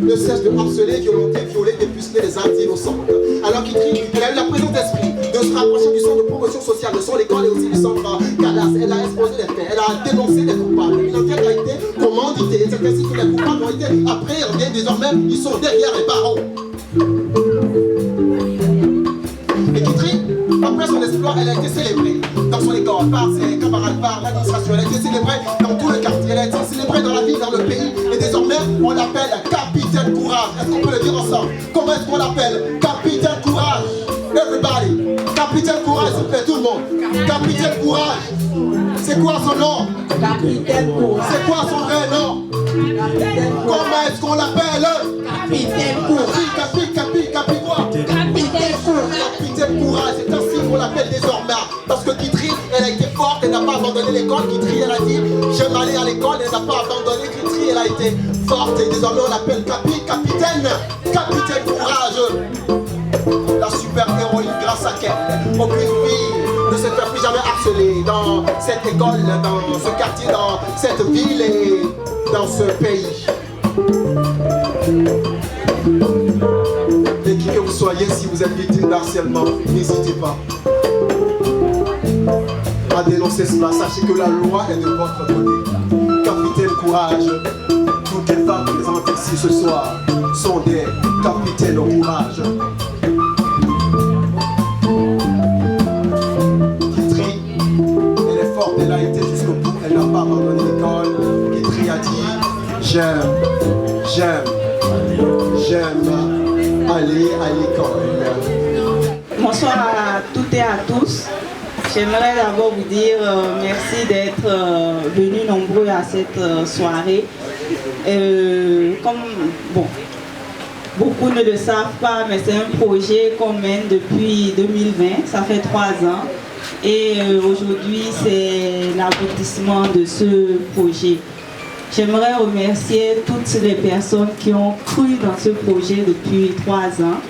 ne cessent de harceler, violenter, violer, dépuceler les âmes innocentes. Alors Kitri, elle a eu la présence d'esprit de se rapprocher du centre de promotion sociale, de son école et aussi du centre Calas. Elle a exposé les faits, elle a dénoncé les coupables. Une enquête a été commanditée. C'est ainsi que les coupables ont été appréhendés. Désormais, ils sont derrière les barreaux. Et Kitri, après son exploit, elle a été célébrée dans son école, par ses camarades, par l'administration. Elle a été célébrée dans tout le quartier, elle a été célébrée dans la ville, dans le pays. Et désormais, on l'appelle Capitaine Courage. Est-ce qu'on peut le dire ensemble? Comment est-ce qu'on l'appelle? Capitaine Courage. Everybody. Capitaine Courage, s'il vous plaît, tout le monde. Capitaine Courage. C'est quoi son nom? Capitaine Courage. C'est quoi son vrai nom? Comment est-ce qu'on l'appelle? Capitaine Courage. Capi quoi? Capitaine Courage. Capitaine Courage, c'est ainsi qu'on l'appelle désormais. Parce que Kitri, elle a été forte, elle n'a pas abandonné l'école. Kitri, elle a dit, j'aime aller à l'école, elle n'a pas abandonné. Kitri, elle a été forte et désormais on l'appelle Capitaine Courage. La super héroïne grâce à qu'elle, aucune fille ne se fait plus jamais harceler dans cette école, dans ce quartier, dans cette ville et dans ce pays. Et qui que vous soyez, si vous êtes victime d'harcèlement, n'hésitez pas à dénoncer cela. Sachez que la loi est de votre côté. Capitaine Courage, toutes les femmes présentes ici ce soir sont des capitaines au courage. Kitri, elle est forte, elle a été jusqu'au bout, elle n'a pas abandonné l'école. Kitri a dit, j'aime aller à l'école. Bonsoir à toutes et à tous. J'aimerais d'abord vous dire merci d'être venus nombreux à cette soirée. Beaucoup ne le savent pas, mais c'est un projet qu'on mène depuis 2020, ça fait 3 ans. Et aujourd'hui, c'est l'aboutissement de ce projet. J'aimerais remercier toutes les personnes qui ont cru dans ce projet depuis 3 ans,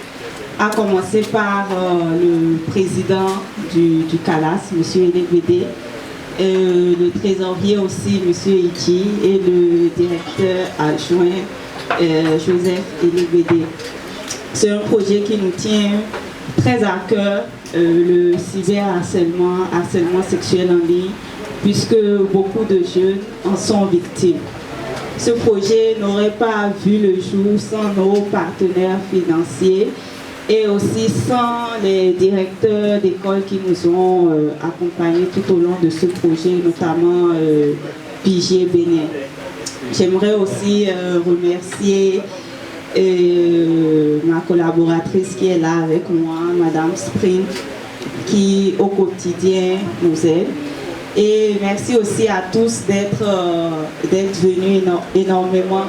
à commencer par le président du CALAS, M. Elegbede, le trésorier aussi, M. Iti, et le directeur adjoint, Joseph Elegbede. C'est un projet qui nous tient très à cœur, le cyberharcèlement, harcèlement sexuel en ligne, puisque beaucoup de jeunes en sont victimes. Ce projet n'aurait pas vu le jour sans nos partenaires financiers et aussi sans les directeurs d'école qui nous ont accompagnés tout au long de ce projet, notamment PJ Bénin. J'aimerais aussi remercier et ma collaboratrice qui est là avec moi, Madame Spring, qui au quotidien nous aide. Et merci aussi à tous d'être venus énormément.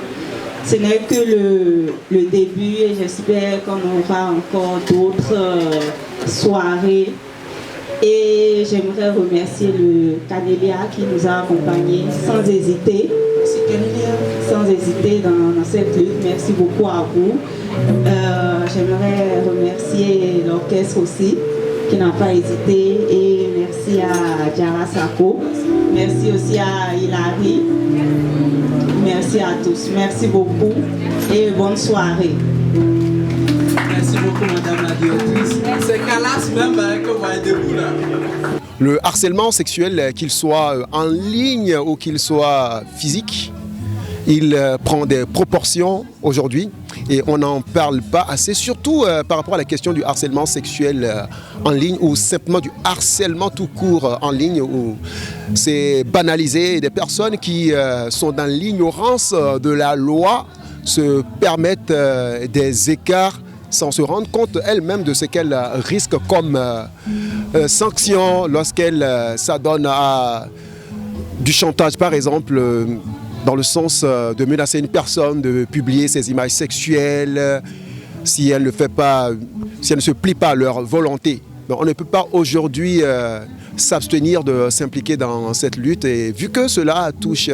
Ce n'est que le début et j'espère qu'on aura encore d'autres soirées. Et j'aimerais remercier le Canélia qui nous a accompagnés sans hésiter. Merci Canélia. Sans hésiter dans cette lutte. Merci beaucoup à vous. J'aimerais remercier l'orchestre aussi qui n'a pas hésité. Et merci à Diara Sako. Merci aussi à Hilary. Merci à tous. Merci beaucoup et bonne soirée. Merci beaucoup, Madame la directrice. C'est Calas même que vous voyez debout là. Le harcèlement sexuel, qu'il soit en ligne ou qu'il soit physique, il prend des proportions aujourd'hui et on n'en parle pas assez, surtout par rapport à la question du harcèlement sexuel en ligne ou simplement du harcèlement tout court en ligne où c'est banalisé. Des personnes qui sont dans l'ignorance de la loi se permettent des écarts sans se rendre compte elles-mêmes de ce qu'elles risquent comme sanction lorsqu'elles s'adonnent à du chantage, par exemple, dans le sens de menacer une personne, de publier ses images sexuelles, si elle ne fait pas, si elle ne se plie pas à leur volonté. Donc on ne peut pas aujourd'hui s'abstenir de s'impliquer dans cette lutte et vu que cela touche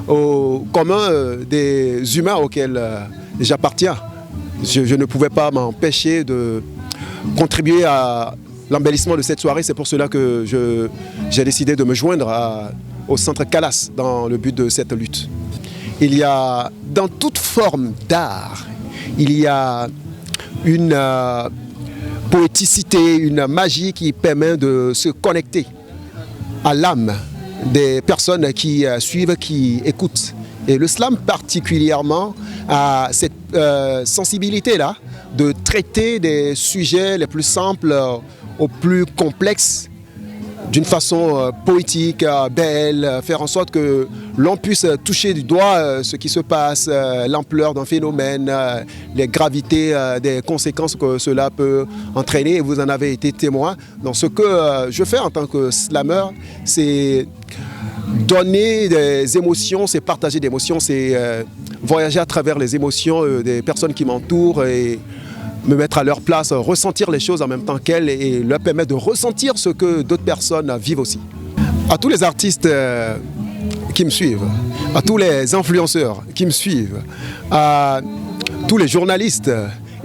au commun des humains auxquels j'appartiens, je ne pouvais pas m'empêcher de contribuer à l'embellissement de cette soirée. C'est pour cela que j'ai décidé de me joindre au Centre Calas dans le but de cette lutte. Il y a, dans toute forme d'art, il y a une poéticité, une magie qui permet de se connecter à l'âme des personnes qui suivent, qui écoutent. Et le slam particulièrement a cette sensibilité-là de traiter des sujets les plus simples aux plus complexes d'une façon poétique, belle, faire en sorte que l'on puisse toucher du doigt ce qui se passe, l'ampleur d'un phénomène, les gravités des conséquences que cela peut entraîner. Et vous en avez été témoin. Donc ce que je fais en tant que slammer, c'est donner des émotions, c'est partager des émotions, c'est voyager à travers les émotions des personnes qui m'entourent et me mettre à leur place, ressentir les choses en même temps qu'elles et leur permettre de ressentir ce que d'autres personnes vivent aussi. À tous les artistes qui me suivent, à tous les influenceurs qui me suivent, à tous les journalistes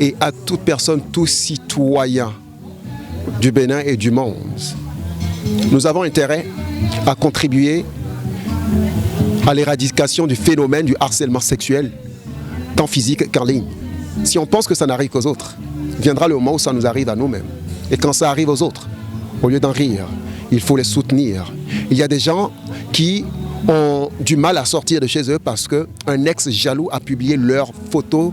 et à toute personne, tout citoyen du Bénin et du monde, nous avons intérêt à contribuer à l'éradication du phénomène du harcèlement sexuel, tant physique qu'en ligne. Si on pense que ça n'arrive qu'aux autres, viendra le moment où ça nous arrive à nous-mêmes. Et quand ça arrive aux autres, au lieu d'en rire, il faut les soutenir. Il y a des gens qui ont du mal à sortir de chez eux parce qu'un ex jaloux a publié leurs photos,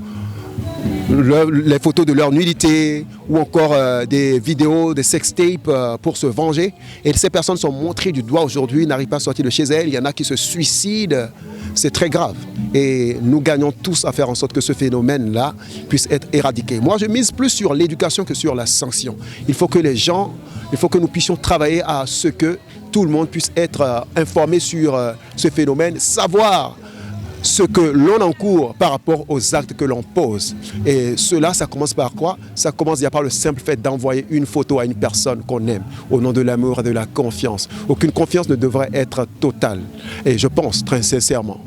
les photos de leur nudité ou encore des vidéos, des sextapes pour se venger. Et ces personnes sont montrées du doigt aujourd'hui, n'arrivent pas à sortir de chez elles. Il y en a qui se suicident. C'est très grave. Et nous gagnons tous à faire en sorte que ce phénomène-là puisse être éradiqué. Moi, je mise plus sur l'éducation que sur la sanction. Il faut que les gens, il faut que nous puissions travailler à ce que tout le monde puisse être informé sur ce phénomène, savoir ce que l'on encourt par rapport aux actes que l'on pose. Et cela, ça commence par quoi? Ça commence déjà par le simple fait d'envoyer une photo à une personne qu'on aime, au nom de l'amour et de la confiance. Aucune confiance ne devrait être totale. Et je pense très sincèrement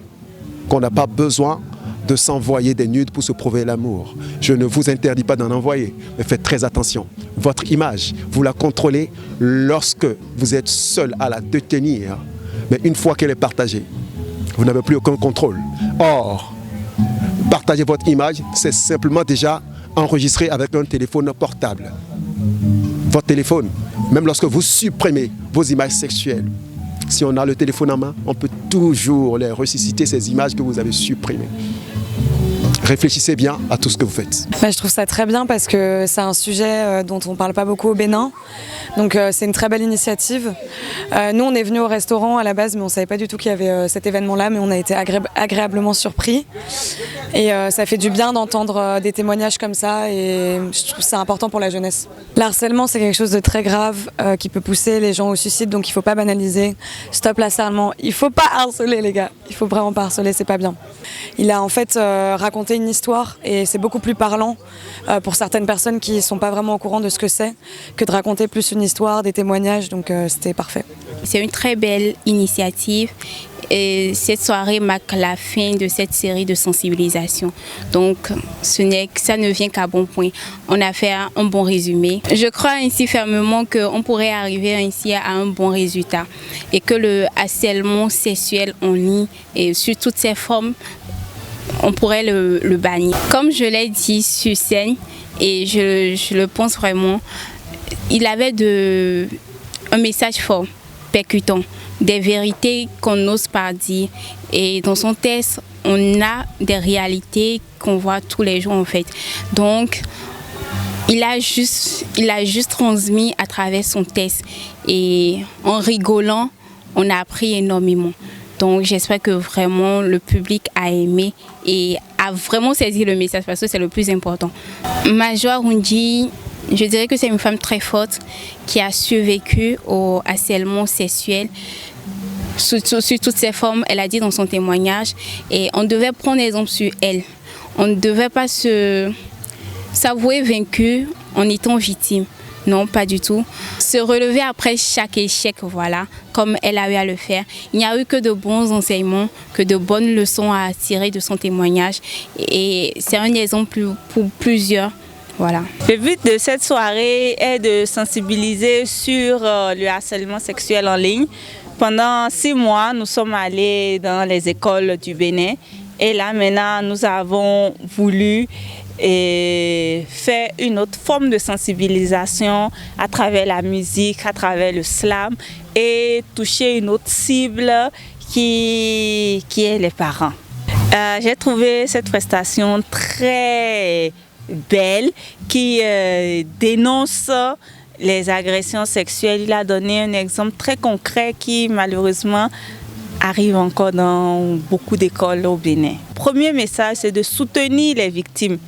qu'on n'a pas besoin de s'envoyer des nudes pour se prouver l'amour. Je ne vous interdis pas d'en envoyer, mais faites très attention. Votre image, vous la contrôlez lorsque vous êtes seul à la détenir. Mais une fois qu'elle est partagée, vous n'avez plus aucun contrôle. Or, partager votre image, c'est simplement déjà enregistrer avec un téléphone portable. Votre téléphone, même lorsque vous supprimez vos images sexuelles, si on a le téléphone en main, on peut toujours les ressusciter, ces images que vous avez supprimées. réfléchissez bien à tout ce que vous faites. Je trouve ça très bien parce que c'est un sujet dont on ne parle pas beaucoup au Bénin. Donc c'est une très belle initiative. Nous on est venus au restaurant à la base mais on ne savait pas du tout qu'il y avait cet événement-là, mais on a été agréablement surpris. Et ça fait du bien d'entendre des témoignages comme ça et je trouve que c'est important pour la jeunesse. L'harcèlement c'est quelque chose de très grave qui peut pousser les gens au suicide, donc il ne faut pas banaliser. Stop l'harcèlement, il ne faut pas harceler les gars, il ne faut vraiment pas harceler, c'est pas bien. Il a en fait raconté une histoire et c'est beaucoup plus parlant pour certaines personnes qui ne sont pas vraiment au courant de ce que c'est que de raconter plus une histoire, des témoignages, donc c'était parfait. C'est une très belle initiative et cette soirée marque la fin de cette série de sensibilisation. Donc ça ne vient qu'à bon point. On a fait un bon résumé. Je crois ainsi fermement qu'on pourrait arriver ainsi à un bon résultat et que le harcèlement sexuel en ligne et sur toutes ses formes, on pourrait le bannir. Comme je l'ai dit sur scène, et je le pense vraiment, il avait un message fort, percutant, des vérités qu'on n'ose pas dire. Et dans son texte, on a des réalités qu'on voit tous les jours en fait. Donc, il a juste transmis à travers son texte. Et en rigolant, on a appris énormément. Donc j'espère que vraiment le public a aimé et a vraiment saisi le message parce que c'est le plus important. Major Rundi, je dirais que c'est une femme très forte qui a survécu au harcèlement sexuel sous toutes ses formes, elle a dit dans son témoignage. Et on devait prendre exemple sur elle. On ne devait pas s'avouer vaincu en étant victime. Non, pas du tout. Se relever après chaque échec, voilà, comme elle a eu à le faire. Il n'y a eu que de bons enseignements, que de bonnes leçons à tirer de son témoignage. Et c'est un exemple pour plusieurs. Voilà. Le but de cette soirée est de sensibiliser sur le harcèlement sexuel en ligne. Pendant 6 mois, nous sommes allés dans les écoles du Bénin. Et là, maintenant, nous avons voulu faire une autre forme de sensibilisation à travers la musique, à travers le slam et toucher une autre cible qui est les parents. J'ai trouvé cette prestation très belle qui dénonce les agressions sexuelles. Il a donné un exemple très concret qui malheureusement arrive encore dans beaucoup d'écoles au Bénin. Le premier message, c'est de soutenir les victimes.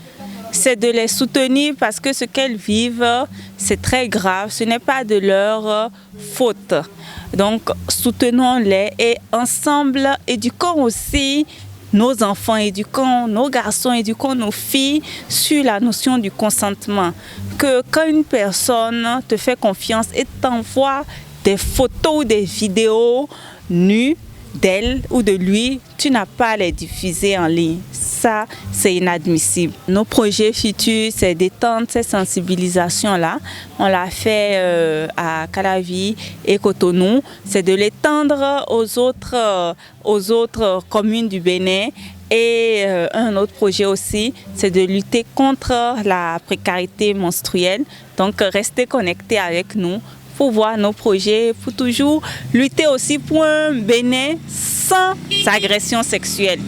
C'est de les soutenir parce que ce qu'elles vivent, c'est très grave. Ce n'est pas de leur faute. Donc, soutenons-les et ensemble, éduquons aussi nos enfants, éduquons nos garçons, éduquons nos filles sur la notion du consentement. Que quand une personne te fait confiance et t'envoie des photos ou des vidéos nues d'elle ou de lui, tu n'as pas à les diffuser en ligne. Ça, c'est inadmissible. Nos projets futurs, c'est d'étendre ces sensibilisations-là. On l'a fait à Calavi et Cotonou. C'est de l'étendre aux autres communes du Bénin. Et un autre projet aussi, c'est de lutter contre la précarité menstruelle. Donc, restez connectés avec nous pour voir nos projets, pour toujours lutter aussi pour un Bénin sans agression sexuelle.